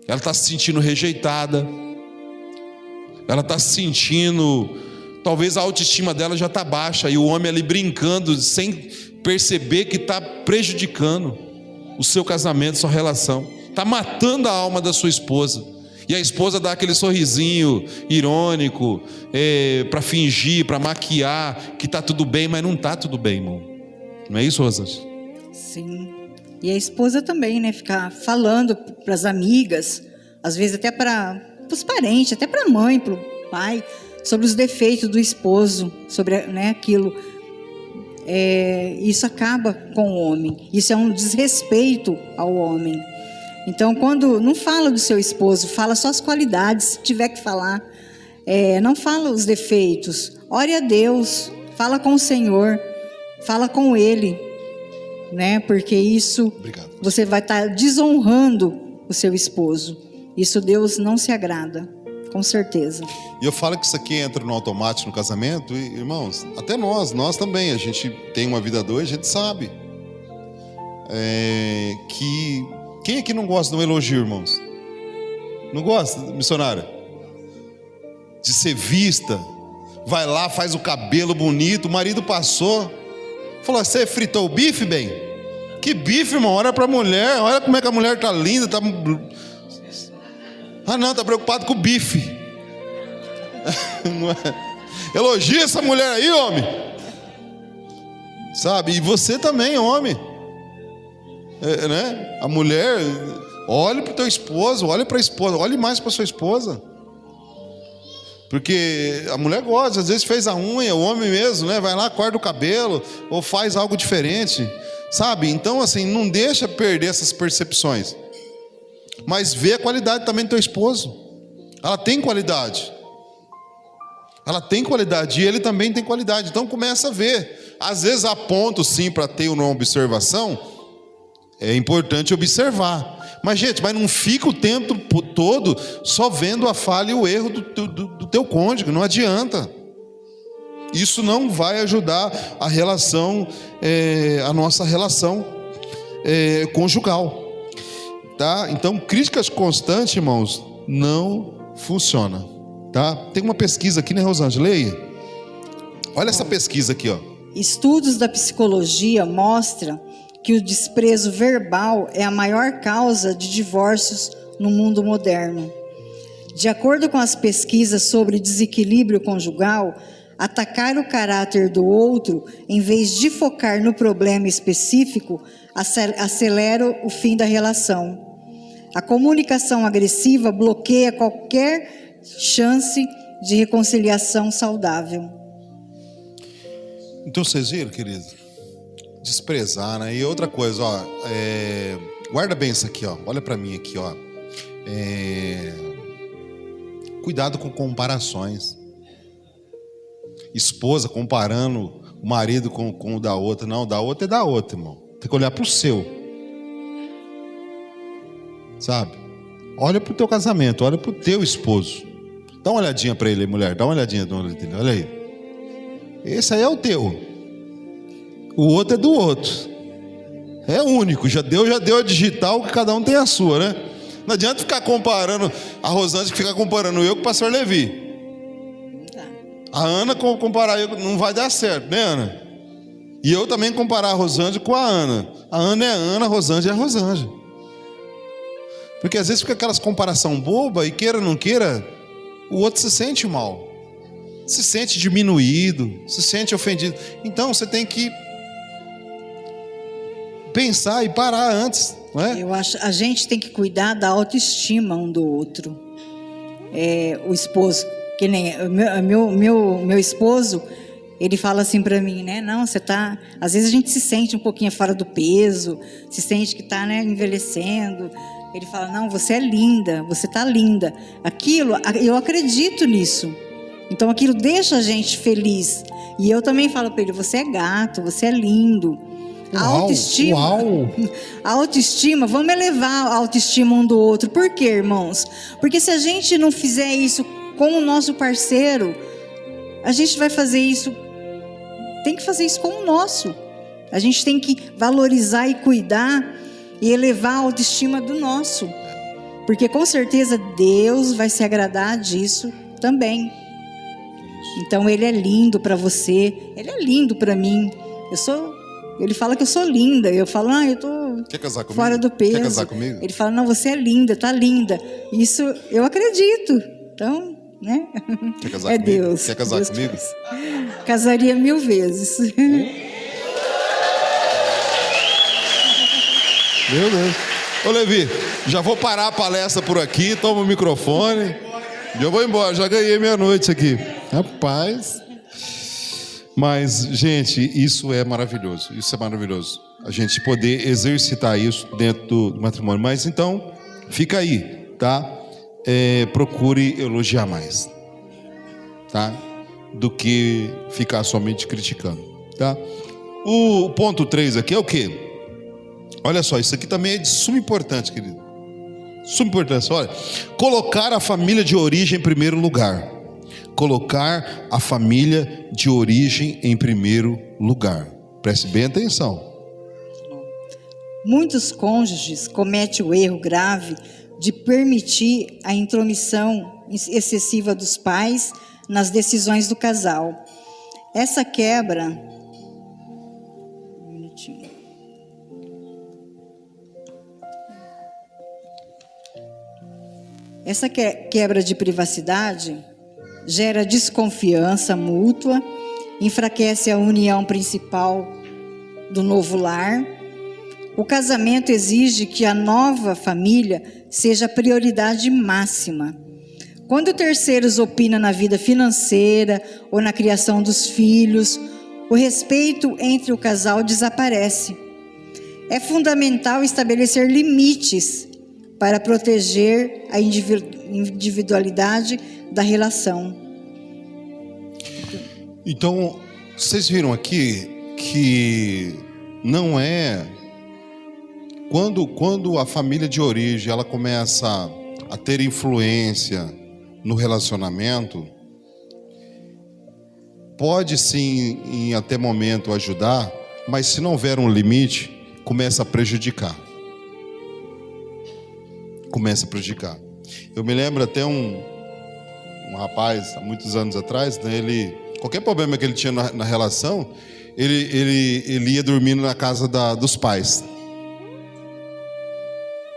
[SPEAKER 1] Ela está se sentindo rejeitada. Ela está se sentindo... Talvez a autoestima dela já está baixa. E o homem ali brincando, sem perceber que está prejudicando o seu casamento, sua relação. Está matando a alma da sua esposa. E a esposa dá aquele sorrisinho irônico, para fingir, para maquiar que está tudo bem, mas não está tudo bem, irmão. Não é isso, Rosângela?
[SPEAKER 2] Sim. E a esposa também, né? Ficar falando para as amigas, às vezes até para os parentes, até para a mãe, para o pai, sobre os defeitos do esposo, sobre, né, aquilo. Isso acaba com o homem. Isso é um desrespeito ao homem. Então, quando não fala do seu esposo, fala só as qualidades, se tiver que falar. Não fala os defeitos. Ore a Deus, fala com o Senhor, fala com Ele, né? Porque isso, obrigado, você vai estar desonrando o seu esposo. Isso Deus não se agrada, com certeza.
[SPEAKER 1] E eu falo que isso aqui entra no automático no casamento, e, irmãos, até nós também, a gente tem uma vida a dois, a gente sabe que... Quem aqui não gosta de um elogio, irmãos? Não gosta, missionária? De ser vista. Vai lá, faz o cabelo bonito. O marido passou, falou: você fritou o bife, bem? Que bife, irmão? Olha pra mulher. Olha como é que a mulher tá linda, tá... Ah não, tá preocupado com o bife. Não é? Elogia essa mulher aí, homem. Sabe? E você também, homem. Né? A mulher, olhe para o teu esposo, olhe para a esposa, olhe mais para sua esposa, porque a mulher gosta, às vezes fez a unha, o homem mesmo, né? Vai lá, corta o cabelo, ou faz algo diferente, sabe? Então, assim, não deixa perder essas percepções, mas vê a qualidade também do teu esposo. Ela tem qualidade, e ele também tem qualidade. Então começa a ver. Às vezes há pontos sim para ter uma observação. É importante observar. Mas, gente, não fica o tempo todo só vendo a falha e o erro do teu cônjuge. Não adianta. Isso não vai ajudar a relação, a nossa relação conjugal. Tá? Então, críticas constantes, irmãos, não funciona. Tá? Tem uma pesquisa aqui, né, Rosângela? Leia. Olha essa pesquisa aqui, ó.
[SPEAKER 2] Estudos da psicologia mostram que o desprezo verbal é a maior causa de divórcios no mundo moderno. De acordo com as pesquisas sobre desequilíbrio conjugal, atacar o caráter do outro, em vez de focar no problema específico, acelera o fim da relação. A comunicação agressiva bloqueia qualquer chance de reconciliação saudável.
[SPEAKER 1] Então vocês viram, querido? Desprezar, né? E outra coisa, ó, guarda bem isso aqui, ó. Olha pra mim aqui, ó. Cuidado com comparações. Esposa comparando o marido com o da outra. Não, o da outra é da outra, irmão. Tem que olhar pro seu. Sabe? Olha pro teu casamento, olha pro teu esposo. Dá uma olhadinha pra ele aí, mulher. Dá uma olhadinha dele. Olha aí. Esse aí é o teu. O outro é do outro. É único. Já deu a digital, que cada um tem a sua, né? Não adianta ficar comparando a Rosângela, ficar comparando eu com o pastor Levi. A Ana comparar eu, não vai dar certo, né, Ana? E eu também comparar a Rosângela com a Ana. A Ana é a Ana, a Rosângela é a Rosângela. Porque às vezes fica aquelas comparação boba e queira ou não queira, o outro se sente mal. Se sente diminuído, se sente ofendido. Então você tem que pensar e parar antes, não é?
[SPEAKER 2] Eu acho, a gente tem que cuidar da autoestima um do outro. O esposo, que nem meu esposo, ele fala assim pra mim, né? Não, você tá... Às vezes a gente se sente um pouquinho fora do peso, se sente que tá, né, envelhecendo. Ele fala, não, você é linda, você tá linda. Aquilo, eu acredito nisso. Então aquilo deixa a gente feliz. E eu também falo pra ele, você é gato, você é lindo. A autoestima, vamos elevar a autoestima um do outro. Por quê, irmãos? Porque se a gente não fizer isso com o nosso parceiro, a gente vai fazer isso, tem que fazer isso com o nosso. A gente tem que valorizar e cuidar e elevar a autoestima do nosso. Porque com certeza Deus vai se agradar disso também. Então ele é lindo para você, ele é lindo para mim. Ele fala que eu sou linda. Eu falo, eu tô fora do peso.
[SPEAKER 1] Quer casar comigo?
[SPEAKER 2] Ele fala, não, você é linda, tá linda. Isso eu acredito. Então, né?
[SPEAKER 1] Quer casar
[SPEAKER 2] é
[SPEAKER 1] comigo?
[SPEAKER 2] Deus.
[SPEAKER 1] Quer casar
[SPEAKER 2] Deus
[SPEAKER 1] comigo?
[SPEAKER 2] Casaria 1000 vezes.
[SPEAKER 1] Meu Deus. Ô Levi, já vou parar a palestra por aqui, toma o microfone. Já vou embora, já ganhei meia-noite aqui. Rapaz. Mas, gente, isso é maravilhoso. Isso é maravilhoso. A gente poder exercitar isso dentro do matrimônio. Mas então, fica aí, tá? Procure elogiar mais, tá? Do que ficar somente criticando, tá? O ponto 3 aqui é o quê? Olha só, isso aqui também é de suma importância, querido. Suma importância, olha. Colocar a família de origem em primeiro lugar. Colocar a família de origem em primeiro lugar. Preste bem atenção.
[SPEAKER 2] Muitos cônjuges cometem o erro grave de permitir a intromissão excessiva dos pais nas decisões do casal. Essa quebra... Essa quebra de privacidade gera desconfiança mútua, enfraquece a união principal do novo lar. O casamento exige que a nova família seja a prioridade máxima. Quando terceiros opinam na vida financeira ou na criação dos filhos, o respeito entre o casal desaparece. É fundamental estabelecer limites para proteger a individualidade da relação.
[SPEAKER 1] Então, vocês viram aqui que não é... Quando a família de origem ela começa a ter influência no relacionamento, pode sim, em até momento, ajudar, mas se não houver um limite, começa a prejudicar. Começa a prejudicar. Eu me lembro até um rapaz, há muitos anos atrás, né, qualquer problema que ele tinha na relação, ele ia dormindo na casa dos pais.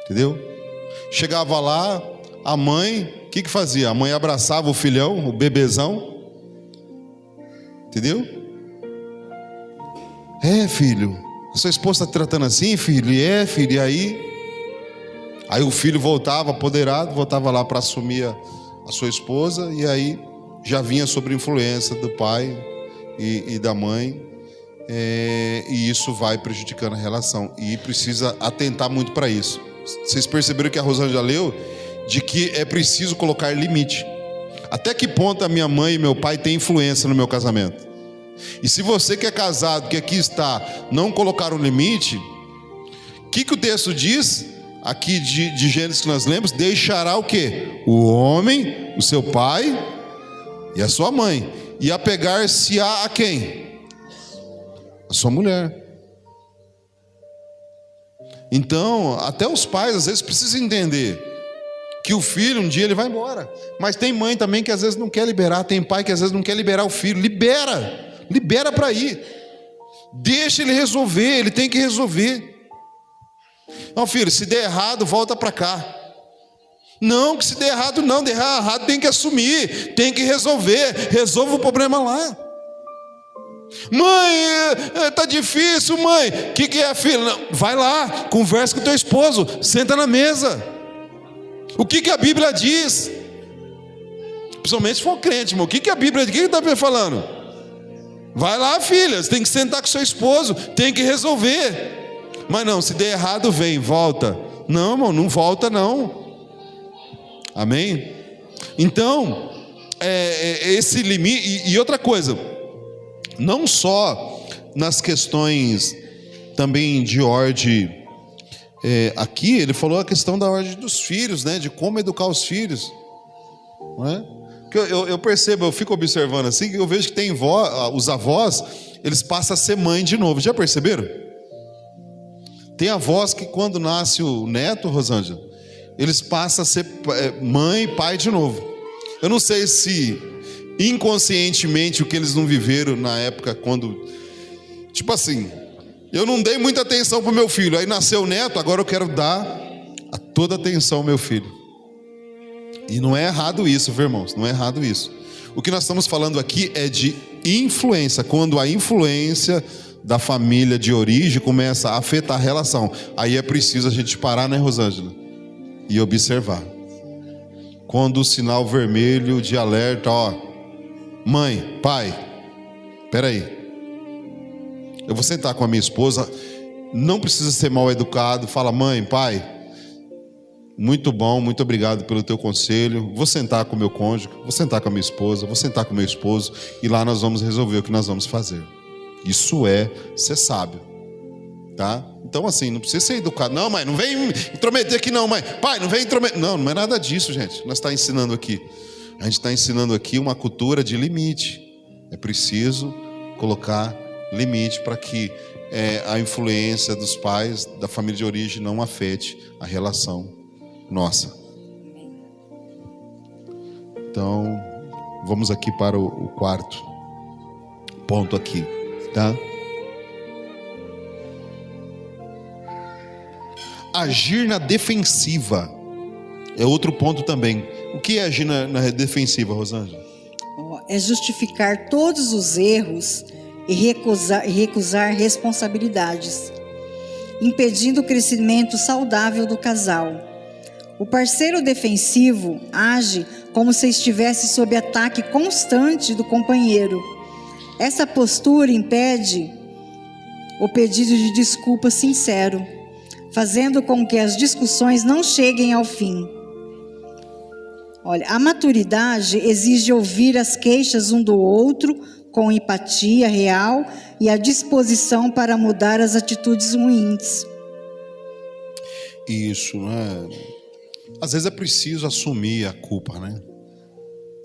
[SPEAKER 1] Entendeu? Chegava lá, a mãe, o que fazia? A mãe abraçava o filhão, o bebezão. Entendeu? Filho, a sua esposa está tratando assim, filho? Filho, e aí? Aí o filho voltava apoderado, voltava lá para assumir a sua esposa, e aí já vinha sob influência do pai e da mãe, e isso vai prejudicando a relação, e precisa atentar muito para isso. Vocês perceberam que a Rosângela leu, de que é preciso colocar limite. Até que ponto a minha mãe e meu pai têm influência no meu casamento? E se você que é casado, que aqui está, não colocar um limite, o que o texto diz? Aqui de Gênesis que nós lemos, deixará o quê? O homem, o seu pai e a sua mãe, e apegar-se a quem? A sua mulher. Então, até os pais às vezes precisam entender que o filho um dia ele vai embora. Mas tem mãe também que às vezes não quer liberar, tem pai que às vezes não quer liberar o filho. Libera para ir. Deixa ele resolver, ele tem que resolver. Não, filho, se der errado, volta para cá. Não, que se der errado não, der errado tem que assumir, tem que resolver, resolva o problema lá. Mãe, tá difícil, mãe. O que é, filho? Não, vai lá, conversa com teu esposo, senta na mesa. O que a Bíblia diz? Principalmente se for crente, irmão. O que a Bíblia diz? O que está falando? Vai lá, filha, você tem que sentar com seu esposo, tem que resolver. Mas não, se der errado, vem, volta. Não, irmão, não volta não. Amém? Então, esse limite, e outra coisa, não só nas questões também de ordem, aqui ele falou a questão da ordem dos filhos, né? De como educar os filhos, não é? Eu percebo, eu fico observando assim, que eu vejo que tem os avós, eles passam a ser mãe de novo. Já perceberam? Tem avós que quando nasce o neto, Rosângela, eles passam a ser mãe e pai de novo. Eu não sei se inconscientemente o que eles não viveram na época quando, tipo assim, eu não dei muita atenção para o meu filho, aí nasceu o neto, agora eu quero dar toda a atenção ao meu filho. E não é errado isso, viu, irmãos? Não é errado isso. O que nós estamos falando aqui é de influência, quando a influência da família de origem começa a afetar a relação. Aí é preciso a gente parar, né, Rosângela? E observar. Quando o sinal vermelho de alerta, mãe, pai, peraí, eu vou sentar com a minha esposa, não precisa ser mal educado, fala, mãe, pai, muito bom, muito obrigado pelo teu conselho, vou sentar com o meu cônjuge, vou sentar com a minha esposa, vou sentar com o meu esposo, e lá nós vamos resolver o que nós vamos fazer. Isso é ser sábio, tá? Então assim, não precisa ser educado. Não, mãe, não vem intrometer aqui não, mãe. Pai, não vem intrometer. Não é nada disso, gente. Nós estamos ensinando aqui. A gente está ensinando aqui uma cultura de limite. É preciso colocar limite para que a influência dos pais, da família de origem, não afete a relação nossa. Então, vamos aqui para o quarto ponto aqui, tá? Agir na defensiva é outro ponto também. O que é agir na defensiva, Rosângela?
[SPEAKER 2] É justificar todos os erros e recusar responsabilidades, impedindo o crescimento saudável do casal. O parceiro defensivo age como se estivesse sob ataque constante do companheiro. Essa postura impede o pedido de desculpa sincero, fazendo com que as discussões não cheguem ao fim. Olha, a maturidade exige ouvir as queixas um do outro com empatia real e a disposição para mudar as atitudes ruins.
[SPEAKER 1] Isso, né? Às vezes é preciso assumir a culpa, né?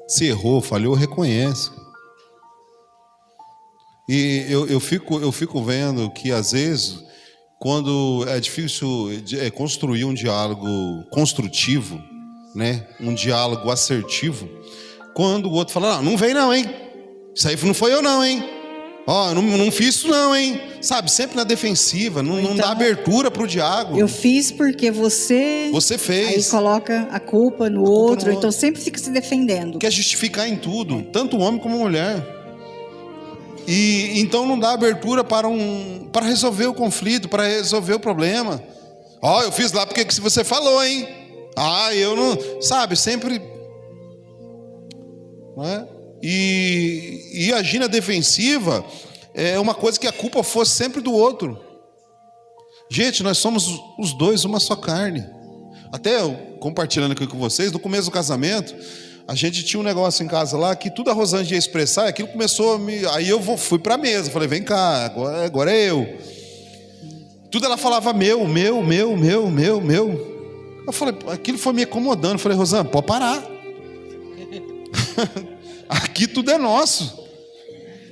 [SPEAKER 1] Se errou, falhou, reconhece. E eu fico vendo que às vezes, quando é difícil construir um diálogo construtivo, né? Um diálogo assertivo, quando o outro fala, não vem não, hein? Isso aí não foi eu não, hein? Ó, não fiz isso não, hein? Sabe, sempre na defensiva, não dá abertura pro diálogo.
[SPEAKER 2] Eu fiz porque você
[SPEAKER 1] fez.
[SPEAKER 2] Aí coloca a culpa no outro, então sempre fica se defendendo.
[SPEAKER 1] Quer justificar em tudo, tanto o homem como a mulher. E então não dá abertura para resolver o conflito, para resolver o problema. Ó, eu fiz lá porque se você falou, hein? Ah, eu não... Sabe, sempre... Não é? E agir na defensiva é uma coisa que a culpa fosse sempre do outro. Gente, nós somos os dois uma só carne. Até eu, compartilhando aqui com vocês, no começo do casamento, a gente tinha um negócio em casa lá que tudo a Rosângela ia expressar, e aquilo começou a me... Aí eu fui para a mesa, falei, vem cá, agora é eu. Tudo ela falava meu. Eu falei, aquilo foi me incomodando. Eu falei, Rosângela, pode parar. Aqui tudo é nosso.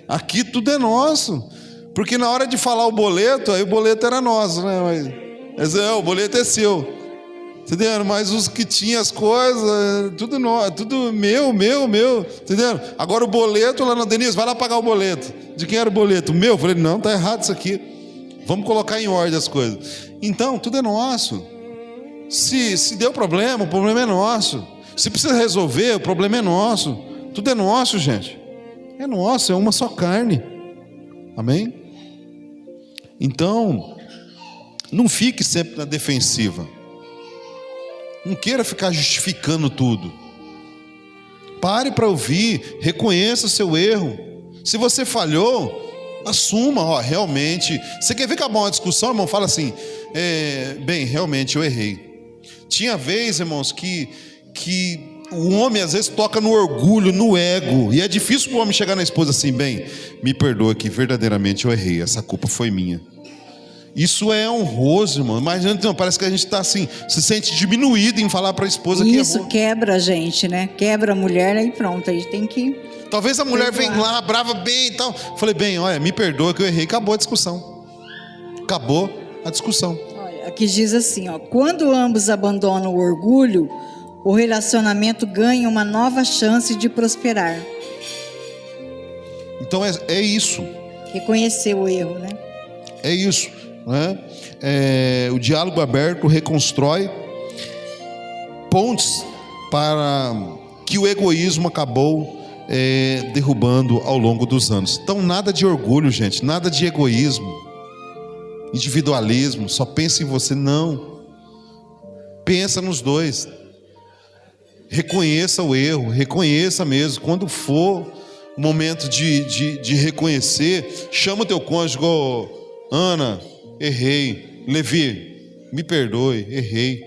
[SPEAKER 1] Aqui tudo é nosso. Porque na hora de falar o boleto, aí o boleto era nosso, né? Mas o boleto é seu. Entendeu? Mas os que tinham as coisas, tudo meu. Entendeu? Agora o boleto lá na Denise, vai lá pagar o boleto. De quem era o boleto? Meu. Eu falei, não, tá errado isso aqui. Vamos colocar em ordem as coisas. Então, tudo é nosso. Se deu problema, o problema é nosso. Se precisa resolver, o problema é nosso. Tudo é nosso, gente. É nosso, é uma só carne. Amém? Então, não fique sempre na defensiva. Não queira ficar justificando tudo. Pare para ouvir, reconheça o seu erro. Se você falhou, assuma, ó, realmente. Você quer ver acabar uma discussão, irmão? Fala assim, bem, realmente eu errei. Tinha vez, irmãos, que o homem às vezes toca no orgulho, no ego, e é difícil para o homem chegar na esposa assim, bem, me perdoa que verdadeiramente eu errei, essa culpa foi minha. Isso é honroso, irmão. Mas não, parece que a gente está assim, se sente diminuído em falar para a esposa que errou.
[SPEAKER 2] Isso quebra a gente, né? Quebra a mulher, aí pronto, aí tem que...
[SPEAKER 1] Talvez a mulher venha lá, brava bem e tal. Falei, bem, olha, me perdoa que eu errei. Acabou a discussão. Acabou a discussão.
[SPEAKER 2] Olha, aqui diz assim, ó, quando ambos abandonam o orgulho, o relacionamento ganha uma nova chance de prosperar.
[SPEAKER 1] Então é isso.
[SPEAKER 2] Reconhecer o erro, né?
[SPEAKER 1] É isso, né? O diálogo aberto reconstrói pontes para que o egoísmo acabou derrubando ao longo dos anos. Então nada de orgulho, gente, nada de egoísmo, individualismo, só pensa em você, não. Pensa nos dois. Reconheça o erro, reconheça mesmo. Quando for o momento de reconhecer, chama o teu cônjuge, Ana, errei. Levi, me perdoe, errei.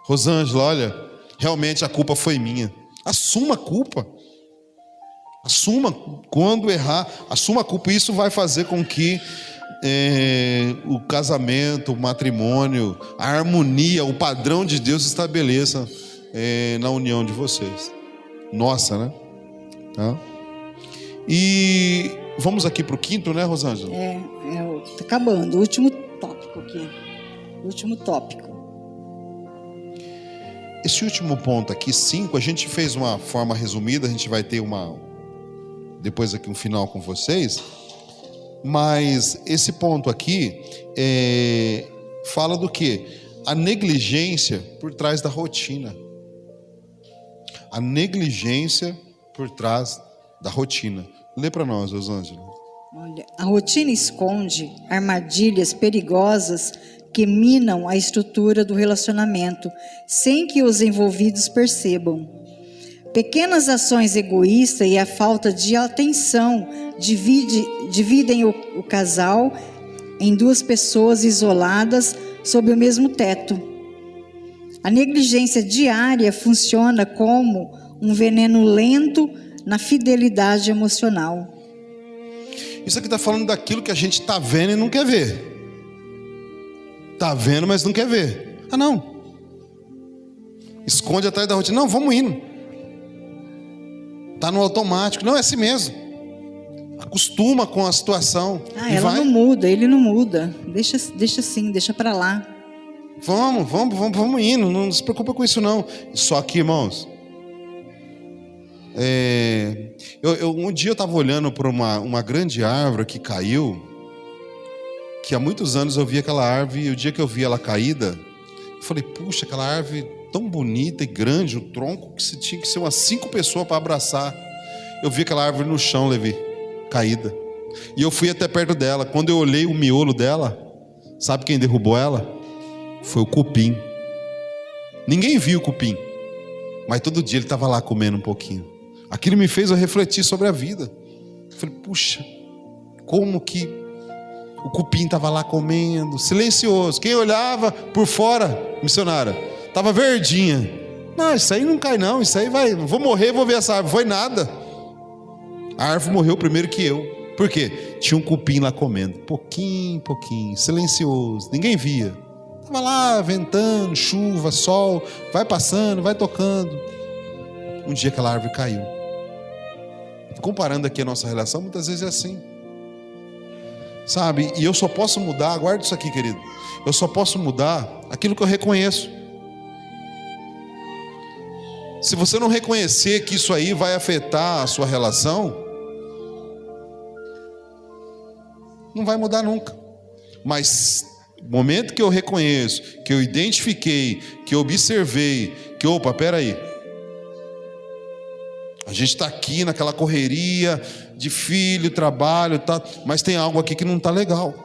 [SPEAKER 1] Rosângela, olha, realmente a culpa foi minha. Assuma a culpa. Assuma quando errar, assuma a culpa. Isso vai fazer com que o casamento, o matrimônio, a harmonia, o padrão de Deus estabeleça na união de vocês. Nossa, né? Tá? E vamos aqui para o quinto, né, Rosângela?
[SPEAKER 2] Tá acabando. O último tópico aqui. O último tópico.
[SPEAKER 1] Esse último ponto aqui, 5, a gente fez uma forma resumida. A gente vai ter depois aqui um final com vocês. Mas esse ponto aqui fala do quê? A negligência por trás da rotina. A negligência por trás da rotina. Lê para nós, Rosângela.
[SPEAKER 2] Olha, a rotina esconde armadilhas perigosas que minam a estrutura do relacionamento, sem que os envolvidos percebam. Pequenas ações egoístas e a falta de atenção dividem o casal em duas pessoas isoladas sob o mesmo teto. A negligência diária funciona como um veneno lento na fidelidade emocional.
[SPEAKER 1] Isso aqui está falando daquilo que a gente está vendo e não quer ver. Está vendo, mas não quer ver. Ah, não. Esconde atrás da rotina. Não, vamos indo. Está no automático. Não, é assim mesmo. Acostuma com a situação.
[SPEAKER 2] Ela não muda, ele não muda. Deixa assim, deixa para lá.
[SPEAKER 1] Vamos indo. Não se preocupa com isso, não. Só que, irmãos, Um dia eu estava olhando para uma grande árvore que caiu, que há muitos anos eu vi aquela árvore, e o dia que eu vi ela caída, eu falei, puxa, aquela árvore tão bonita e grande, o tronco, que tinha que ser umas 5 pessoas para abraçar. Eu vi aquela árvore no chão, Levi, caída. E eu fui até perto dela. Quando eu olhei o miolo dela, sabe quem derrubou ela? Foi o cupim. Ninguém viu o cupim, mas todo dia ele estava lá comendo um pouquinho. Aquilo me fez eu refletir sobre a vida. Eu falei, puxa, como que o cupim estava lá comendo, silencioso. Quem olhava por fora, missionária, estava verdinha. Não, isso aí não cai não, isso aí vai, vou morrer, vou ver essa árvore. Foi nada. A árvore morreu primeiro que eu. Por quê? Tinha um cupim lá comendo, pouquinho, silencioso, ninguém via. Estava lá ventando, chuva, sol, vai passando, vai tocando. Um dia aquela árvore caiu. Comparando aqui a nossa relação, muitas vezes é assim. Sabe? E eu só posso mudar, guarda isso aqui, querido. Eu só posso mudar aquilo que eu reconheço. Se você não reconhecer que isso aí vai afetar a sua relação, não vai mudar nunca. Mas no momento que eu reconheço, que eu identifiquei, que eu observei, que opa, peraí, a gente está aqui naquela correria de filho, trabalho, tá, mas tem algo aqui que não está legal.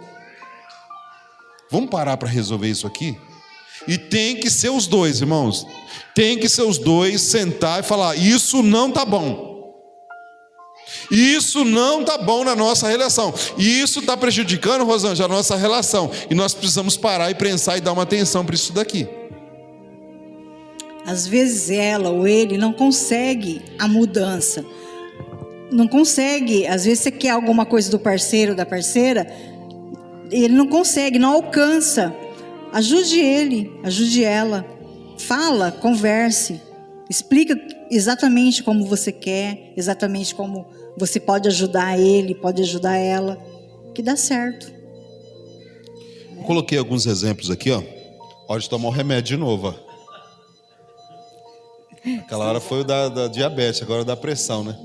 [SPEAKER 1] Vamos parar para resolver isso aqui? E tem que ser os dois, irmãos. Tem que ser os dois sentar e falar, isso não está bom. Isso não está bom na nossa relação. E isso está prejudicando, Rosângela, a nossa relação. E nós precisamos parar e pensar e dar uma atenção para isso daqui.
[SPEAKER 2] Às vezes ela ou ele não consegue a mudança. Não consegue. Às vezes você quer alguma coisa do parceiro ou da parceira, ele não consegue, não alcança. Ajude ele, ajude ela. Fala, converse. Explica exatamente como você quer, exatamente como você pode ajudar ele, pode ajudar ela, que dá certo.
[SPEAKER 1] Eu coloquei alguns exemplos aqui, ó. Hora de tomar o remédio de novo, ó. Aquela hora foi o da diabetes, agora é da pressão, né?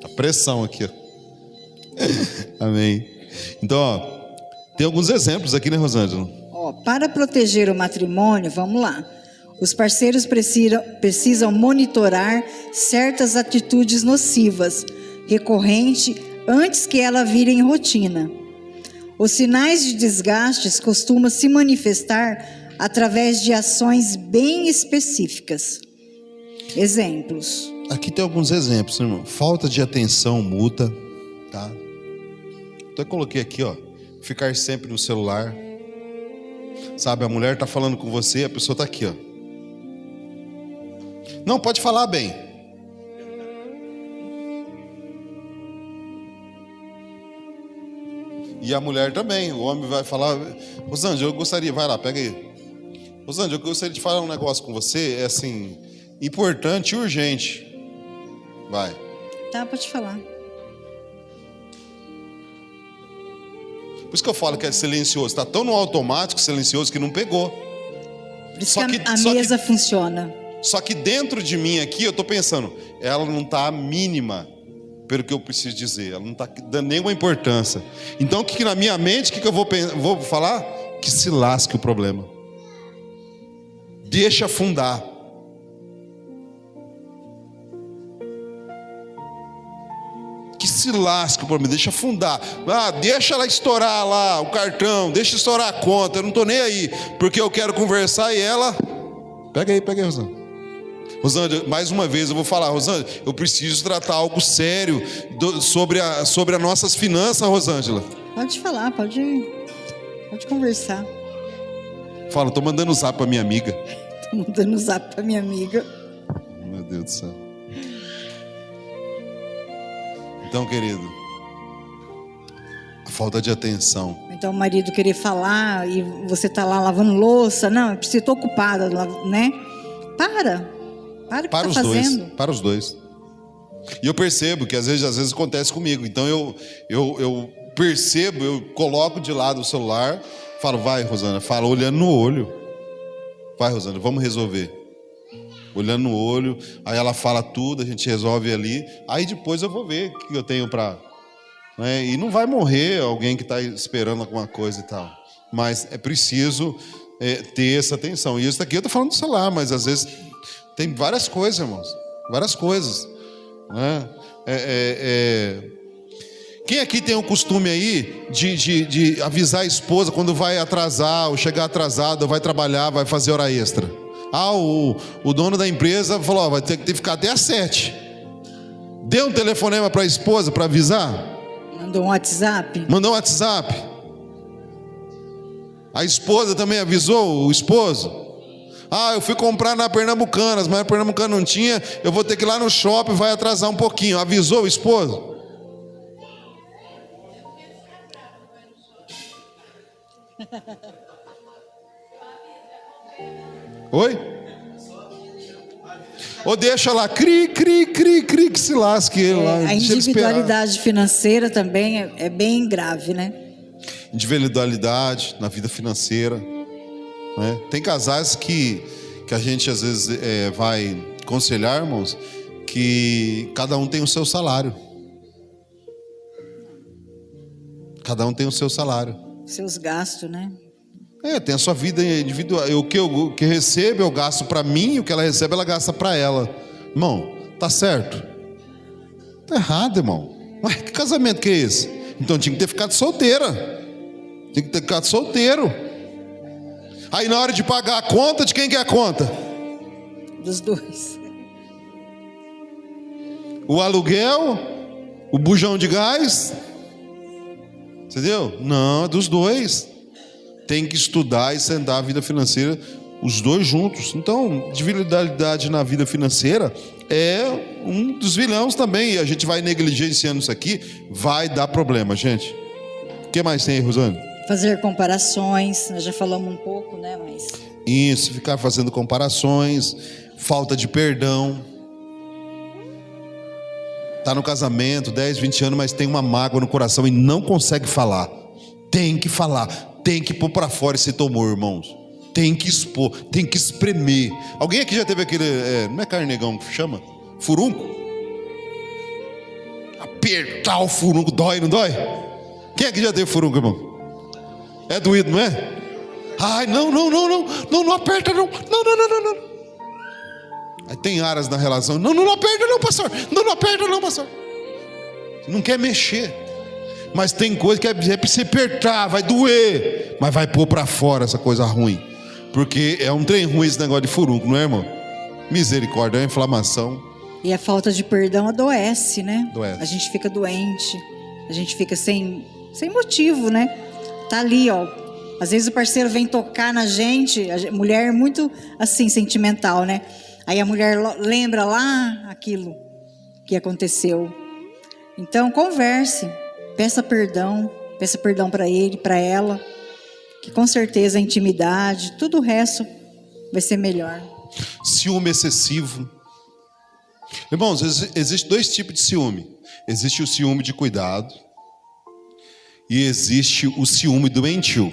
[SPEAKER 1] A pressão aqui, ó. Amém. Então, ó, tem alguns exemplos aqui, né, Rosângela?
[SPEAKER 2] Ó, para proteger o matrimônio, vamos lá. Os parceiros precisam monitorar certas atitudes nocivas, recorrente, antes que ela virem rotina. Os sinais de desgastes costumam se manifestar através de ações bem específicas. Exemplos.
[SPEAKER 1] Aqui tem alguns exemplos, irmão. Falta de atenção mútua, tá? Então eu coloquei aqui, ó, ficar sempre no celular. Sabe, a mulher tá falando com você, a pessoa tá aqui, ó. Não, pode falar bem. E a mulher também, o homem vai falar, Rosângela, eu gostaria, vai lá, pega aí. Rosângela, eu gostaria de falar um negócio com você, é assim, importante e urgente. Vai.
[SPEAKER 2] Tá, pode falar.
[SPEAKER 1] Por isso que eu falo que é silencioso, está tão no automático silencioso que não pegou.
[SPEAKER 2] Por isso que a mesa funciona.
[SPEAKER 1] Só que dentro de mim aqui, eu estou pensando, ela não está mínima pelo que eu preciso dizer, ela não está dando nenhuma importância. Então, o que na minha mente, o que eu vou falar? Que se lasque o problema. Deixa afundar. Que se lasque o problema, deixa afundar. Ah, deixa ela estourar lá o cartão, deixa estourar a conta, eu não estou nem aí, porque eu quero conversar e ela... Pega aí, Rosângela. Rosângela, mais uma vez eu vou falar, Rosângela, eu preciso tratar algo sério sobre as nossas finanças, Rosângela.
[SPEAKER 2] Pode falar, pode conversar.
[SPEAKER 1] Fala, estou mandando zap para minha amiga.
[SPEAKER 2] Estou mandando zap para minha amiga.
[SPEAKER 1] Meu Deus do céu. Então, querido, a falta de atenção.
[SPEAKER 2] Então o marido querer falar e você tá lá lavando louça, não, eu preciso, estou ocupada, né? Para os
[SPEAKER 1] dois, para os dois. E eu percebo que às vezes acontece comigo. Então eu percebo, eu coloco de lado o celular, falo, vai, Rosana, fala olhando no olho. Vai, Rosana, vamos resolver. olhando no olho, aí ela fala tudo, a gente resolve ali, aí depois eu vou ver o que eu tenho para... Né? E não vai morrer alguém que está esperando alguma coisa e tal, mas é preciso ter essa atenção. E isso daqui eu estou falando do celular, mas às vezes tem várias coisas, irmãos, várias coisas, né? Quem aqui tem o costume aí de avisar a esposa quando vai atrasar, ou chegar atrasado, ou vai trabalhar, vai fazer hora extra? O dono da empresa falou, vai ter que ficar até às 7. Deu um telefonema para a esposa para avisar?
[SPEAKER 2] Mandou um WhatsApp?
[SPEAKER 1] Mandou um WhatsApp. A esposa também avisou o esposo? Eu fui comprar na Pernambucanas, mas a Pernambucana não tinha, eu vou ter que ir lá no shopping, vai atrasar um pouquinho. Avisou o esposo? Oi? Ou deixa lá, cri, que se lasque ele lá.
[SPEAKER 2] A individualidade financeira também é bem grave, né?
[SPEAKER 1] Individualidade na vida financeira, né? Tem casais que a gente às vezes vai aconselhar, irmãos, que cada um tem o seu salário. Cada um tem o seu salário.
[SPEAKER 2] Seus gastos, né?
[SPEAKER 1] Tem a sua vida individual. O que recebo eu gasto para mim, e o que ela recebe ela gasta para ela. Irmão, tá certo? Tá errado, irmão. Ué, que casamento que é esse? Então tinha que ter ficado solteira. Tinha que ter ficado solteiro. Aí na hora de pagar a conta, de quem que é a conta?
[SPEAKER 2] Dos dois.
[SPEAKER 1] O aluguel, o bujão de gás, entendeu? Não, é dos dois. Tem que estudar e sentar a vida financeira, os dois juntos. Então, individualidade na vida financeira é um dos vilões também. E a gente vai negligenciando isso aqui, vai dar problema, gente. O que mais tem aí, Rosane?
[SPEAKER 2] Fazer comparações, nós já falamos um pouco, né? Mas...
[SPEAKER 1] Isso, ficar fazendo comparações, falta de perdão. Tá no casamento, 10, 20 anos, mas tem uma mágoa no coração e não consegue falar. Tem que falar, tem que pôr para fora esse tumor, irmãos. Tem que expor, tem que espremer. Alguém aqui já teve aquele, não é carnegão que chama? Furunco? Apertar o furunco, dói, não dói? Quem aqui já teve furunco, irmão? É doído, não é? Ai, não aperta não. Não. Aí tem áreas na relação, não aperta não, pastor. Não aperta não, pastor. Não quer mexer. Mas tem coisa que é para você apertar, vai doer, mas vai pôr para fora essa coisa ruim. Porque é um trem ruim esse negócio de furunco, não é, irmão? Misericórdia, é uma inflamação.
[SPEAKER 2] E a falta de perdão adoece, né?
[SPEAKER 1] Adoece.
[SPEAKER 2] A gente fica doente, a gente fica sem motivo, né? Tá ali, ó. Às vezes o parceiro vem tocar na gente, a mulher é muito assim, sentimental, né? Aí a mulher lembra lá aquilo que aconteceu. Então converse, peça perdão para ele, para ela, que com certeza a intimidade, tudo o resto vai ser melhor.
[SPEAKER 1] Ciúme excessivo. Irmãos, existe dois tipos de ciúme. Existe o ciúme de cuidado e existe o ciúme doentio.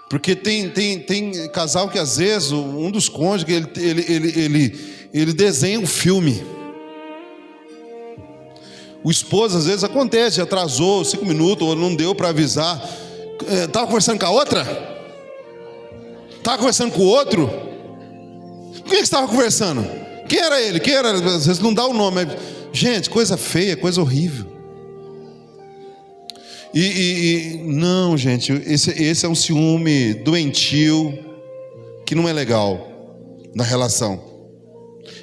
[SPEAKER 1] Porque tem casal que às vezes um dos cônjuges ele desenha um filme. O esposo às vezes acontece, atrasou 5 minutos ou não deu para avisar. Estava conversando com a outra? Estava conversando com o outro? Com quem estava conversando? Quem era ele? Quem era? Às vezes não dá o nome. Gente, coisa feia, coisa horrível. Não, gente, esse é um ciúme doentio que não é legal na relação.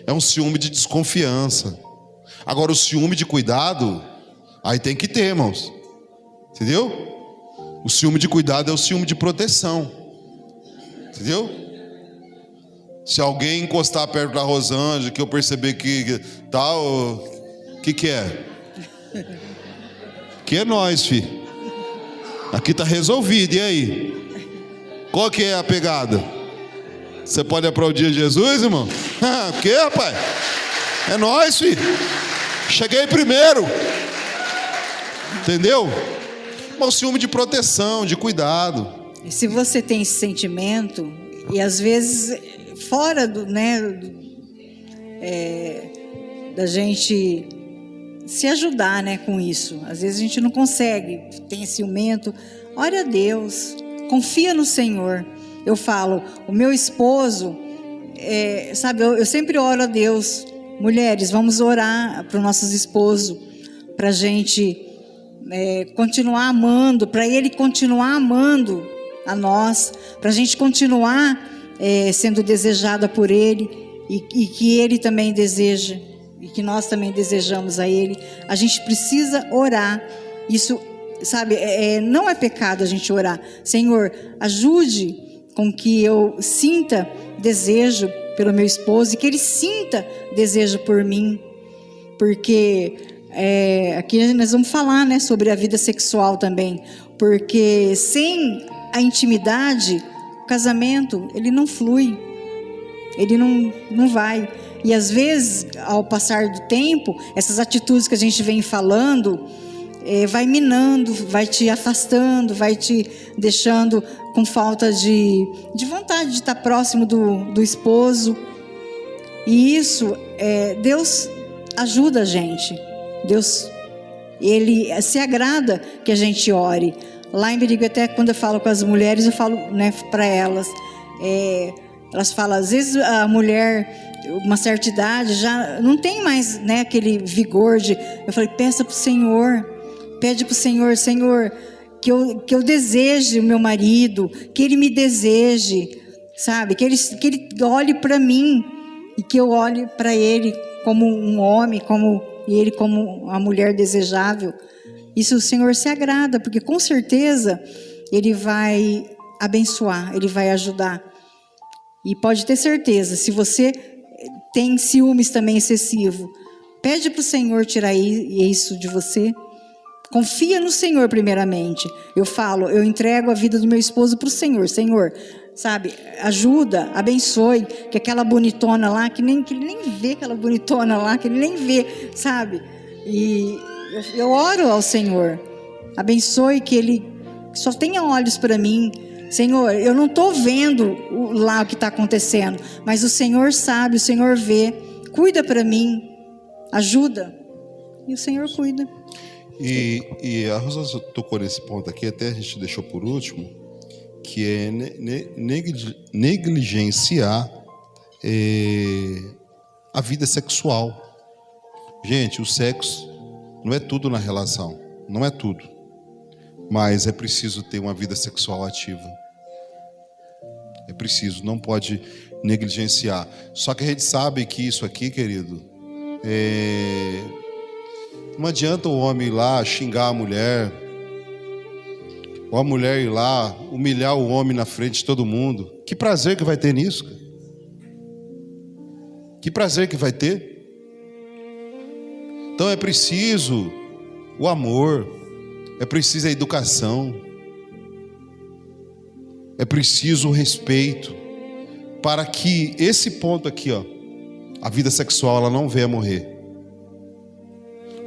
[SPEAKER 1] É um ciúme de desconfiança. Agora o ciúme de cuidado, aí tem que ter, irmãos. Entendeu? O ciúme de cuidado é o ciúme de proteção. Entendeu? Se alguém encostar perto da Rosângela, que eu perceber que tal, o que é? Que é nós, filho. Aqui tá resolvido, e aí? Qual que é a pegada? Você pode aplaudir Jesus, irmão? O que, rapaz? É nós, filho. Cheguei primeiro. Entendeu? Mas o ciúme de proteção, de cuidado.
[SPEAKER 2] E se você tem esse sentimento, e às vezes fora do, né, da gente se ajudar, né, com isso. Às vezes a gente não consegue, tem ciumento. Ore a Deus, confia no Senhor. Eu falo, o meu esposo, sabe, eu sempre oro a Deus. Mulheres, vamos orar para os nossos esposos, para a gente continuar amando, para ele continuar amando a nós, para a gente continuar sendo desejada por ele, e que ele também deseja, e que nós também desejamos a ele. A gente precisa orar. Isso, sabe, não é pecado a gente orar. Senhor, ajude com que eu sinta desejo pelo meu esposo e que ele sinta desejo por mim, porque aqui nós vamos falar, né, sobre a vida sexual também, porque sem a intimidade, o casamento ele não flui, ele não vai. E às vezes, ao passar do tempo, essas atitudes que a gente vem falando vai minando, vai te afastando, vai te deixando com falta de vontade de estar próximo do esposo. E isso, Deus ajuda a gente. Deus, Ele se agrada que a gente ore. Lá em Birigui, até quando eu falo com as mulheres, eu falo, né, para elas. Elas falam, às vezes a mulher, uma certa idade, já não tem mais, né, aquele vigor de... Eu falei, peça para o Senhor, pede para o Senhor, Senhor, que eu deseje o meu marido, que ele me deseje, sabe? Que ele olhe para mim e que eu olhe para ele como um homem, e ele como uma mulher desejável. Isso o Senhor se agrada, porque com certeza Ele vai abençoar, Ele vai ajudar. E pode ter certeza, se você tem ciúmes também excessivo, pede para o Senhor tirar isso de você. Confia no Senhor primeiramente. Eu entrego a vida do meu esposo para o Senhor. Senhor, sabe, ajuda, abençoe, que aquela bonitona lá, que ele nem vê aquela bonitona lá, que ele nem vê, sabe? E eu oro ao Senhor, abençoe que ele só tenha olhos para mim. Senhor, eu não estou vendo lá o que está acontecendo, mas o Senhor sabe, o Senhor vê, cuida para mim, ajuda, e o Senhor cuida.
[SPEAKER 1] E a Rosa tocou nesse ponto aqui, até a gente deixou por último, que é negligenciar a vida sexual. Gente, o sexo não é tudo na relação, não é tudo, mas é preciso ter uma vida sexual ativa. É preciso, não pode negligenciar. Só que a gente sabe que isso aqui, querido, não adianta o homem ir lá xingar a mulher, ou a mulher ir lá humilhar o homem na frente de todo mundo. Que prazer que vai ter nisso? Que prazer que vai ter? Então é preciso o amor, é preciso a educação, é preciso o respeito, para que esse ponto aqui, ó, a vida sexual, ela não venha morrer.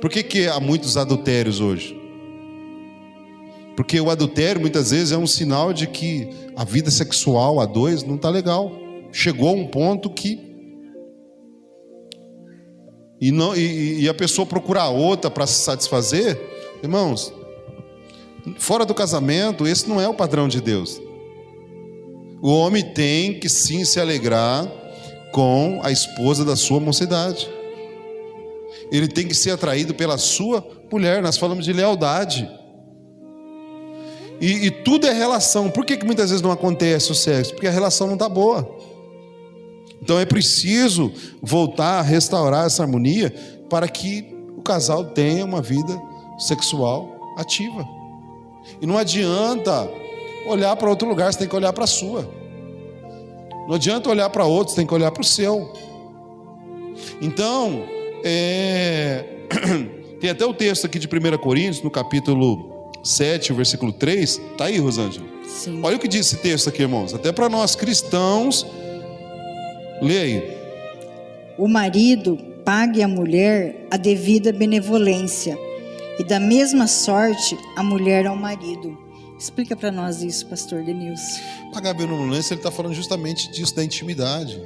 [SPEAKER 1] Por que há muitos adultérios hoje? Porque o adultério muitas vezes é um sinal de que a vida sexual a dois não está legal. Chegou a um ponto que e a pessoa procurar outra para se satisfazer. Irmãos, fora do casamento, esse não é o padrão de Deus. O homem tem que sim se alegrar com a esposa da sua mocidade. Ele tem que ser atraído pela sua mulher. Nós falamos de lealdade. E tudo é relação. Por que muitas vezes não acontece o sexo? Porque a relação não está boa. Então é preciso voltar a restaurar essa harmonia para que o casal tenha uma vida sexual ativa. E não adianta olhar para outro lugar, você tem que olhar para a sua. Não adianta olhar para outro, você tem que olhar para o seu. Então, tem até o texto aqui de 1 Coríntios, no capítulo 7, o versículo 3. Está aí, Rosângela?
[SPEAKER 2] Sim.
[SPEAKER 1] Olha o que diz esse texto aqui, irmãos. Até para nós cristãos. Lê aí.
[SPEAKER 2] O marido pague à mulher a devida benevolência, e da mesma sorte a mulher ao marido. Explica para nós isso, pastor Denilson.
[SPEAKER 1] Pagar a benevolência, ele está falando justamente disso, da intimidade.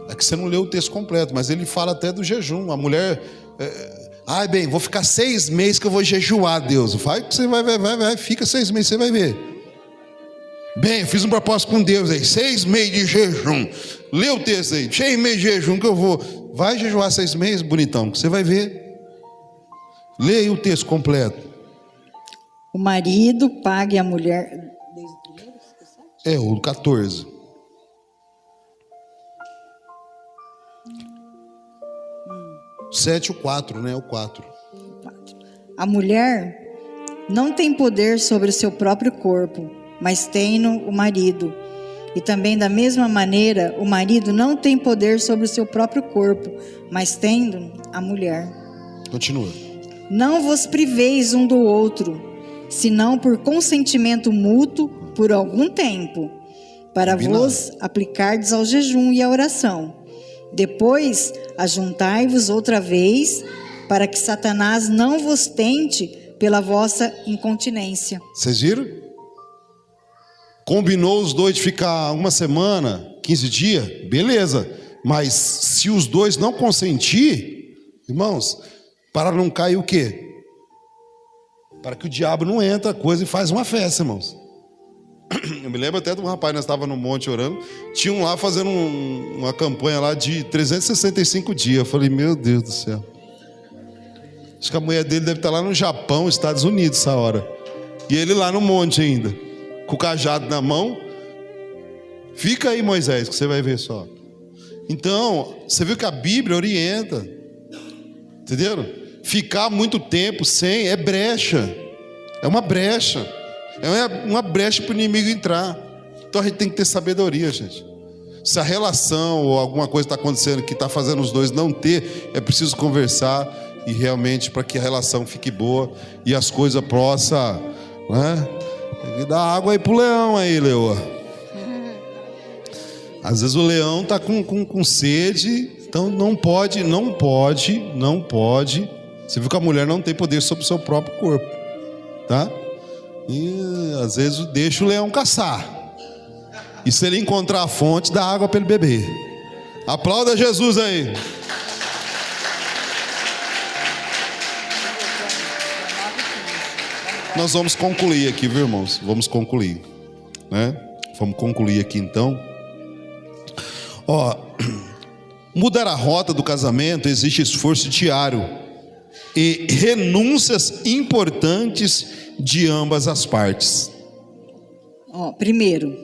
[SPEAKER 1] É que você não leu o texto completo, mas ele fala até do jejum. A mulher, vou ficar 6 meses que eu vou jejuar, Deus. Vai que você vai, fica 6 meses, você vai ver. Bem, eu fiz um propósito com Deus aí, 6 meses de jejum. Lê o texto aí, 6 meses de jejum que eu vou. Vai jejuar 6 meses, bonitão, que você vai ver. Lê aí o texto completo.
[SPEAKER 2] O marido pague a mulher.
[SPEAKER 1] O 14. O 7 e o 4, né? O 4.
[SPEAKER 2] A mulher não tem poder sobre o seu próprio corpo, mas tem-no o marido. E também da mesma maneira, o marido não tem poder sobre o seu próprio corpo, mas tendo a mulher.
[SPEAKER 1] Continua.
[SPEAKER 2] Não vos priveis um do outro, senão por consentimento mútuo por algum tempo, para vos aplicardes ao jejum e à oração. Depois, ajuntai-vos outra vez, para que Satanás não vos tente pela vossa incontinência.
[SPEAKER 1] Vocês viram? Combinou os dois de ficar 1 semana, 15 dias, beleza. Mas se os dois não consentir, irmãos, para não cair o quê? Para que o diabo não entre a coisa e faz uma festa, irmãos. Eu me lembro até de um rapaz, nós estávamos no monte orando, tinha um lá fazendo uma campanha lá de 365 dias. Eu falei, meu Deus do céu. Acho que a mulher dele deve estar lá no Japão, Estados Unidos, essa hora. E ele lá no monte ainda, com o cajado na mão. Fica aí, Moisés, que você vai ver só. Então, você viu que a Bíblia orienta. Entenderam? Ficar muito tempo sem é brecha. É uma brecha. É uma brecha para o inimigo entrar. Então a gente tem que ter sabedoria, gente. Se a relação ou alguma coisa está acontecendo que está fazendo os dois não ter, é preciso conversar e realmente para que a relação fique boa e as coisas possam, né? Tem que dar água aí pro leão aí, leoa. Às vezes o leão está com sede, então não pode. Você viu que a mulher não tem poder sobre o seu próprio corpo, tá? E às vezes deixa o leão caçar. E se ele encontrar a fonte, dá água para ele beber. Aplauda Jesus aí. Nós vamos concluir aqui, viu, irmãos? Vamos concluir, né? Vamos concluir aqui então. Mudar a rota do casamento exige esforço diário e renúncias importantes de ambas as partes.
[SPEAKER 2] Primeiro,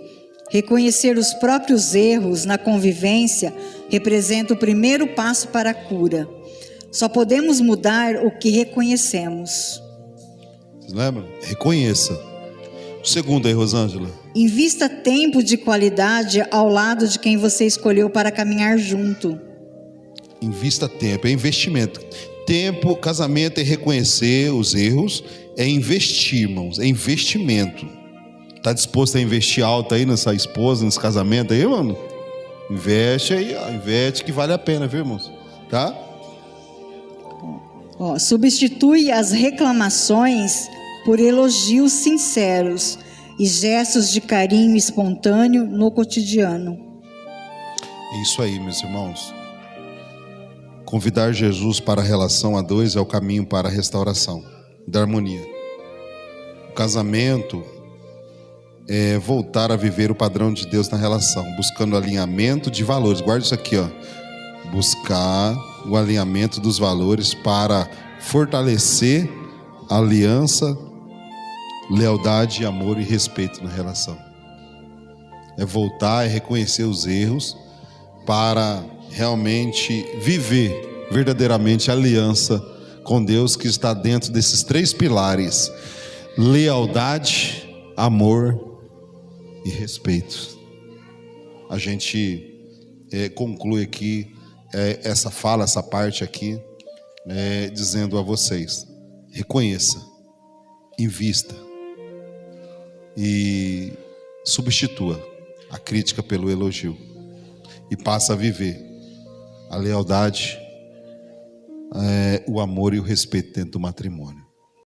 [SPEAKER 2] reconhecer os próprios erros na convivência representa o primeiro passo para a cura. Só podemos mudar o que reconhecemos.
[SPEAKER 1] Vocês lembram? Reconheça. O segundo aí, Rosângela.
[SPEAKER 2] Invista tempo de qualidade ao lado de quem você escolheu para caminhar junto.
[SPEAKER 1] Invista tempo, é investimento. Tempo, casamento é reconhecer os erros, é investir, irmãos, é investimento. Está disposto a investir alto aí nessa esposa, nesse casamento aí, mano? Investe aí, investe que vale a pena, viu, irmãos? Tá?
[SPEAKER 2] Substitui as reclamações por elogios sinceros e gestos de carinho espontâneo no cotidiano.
[SPEAKER 1] Isso aí, meus irmãos. Convidar Jesus para a relação a dois é o caminho para a restauração da harmonia. O casamento é voltar a viver o padrão de Deus na relação, buscando alinhamento de valores. Guarda isso aqui, buscar o alinhamento dos valores para fortalecer a aliança, lealdade, amor e respeito na relação. É voltar, é reconhecer os erros para realmente viver verdadeiramente a aliança com Deus que está dentro desses 3 pilares: lealdade, amor e respeito. A gente conclui aqui essa fala, essa parte aqui, dizendo a vocês: reconheça, invista e substitua a crítica pelo elogio e passa a viver a lealdade, o amor e o respeito dentro do matrimônio.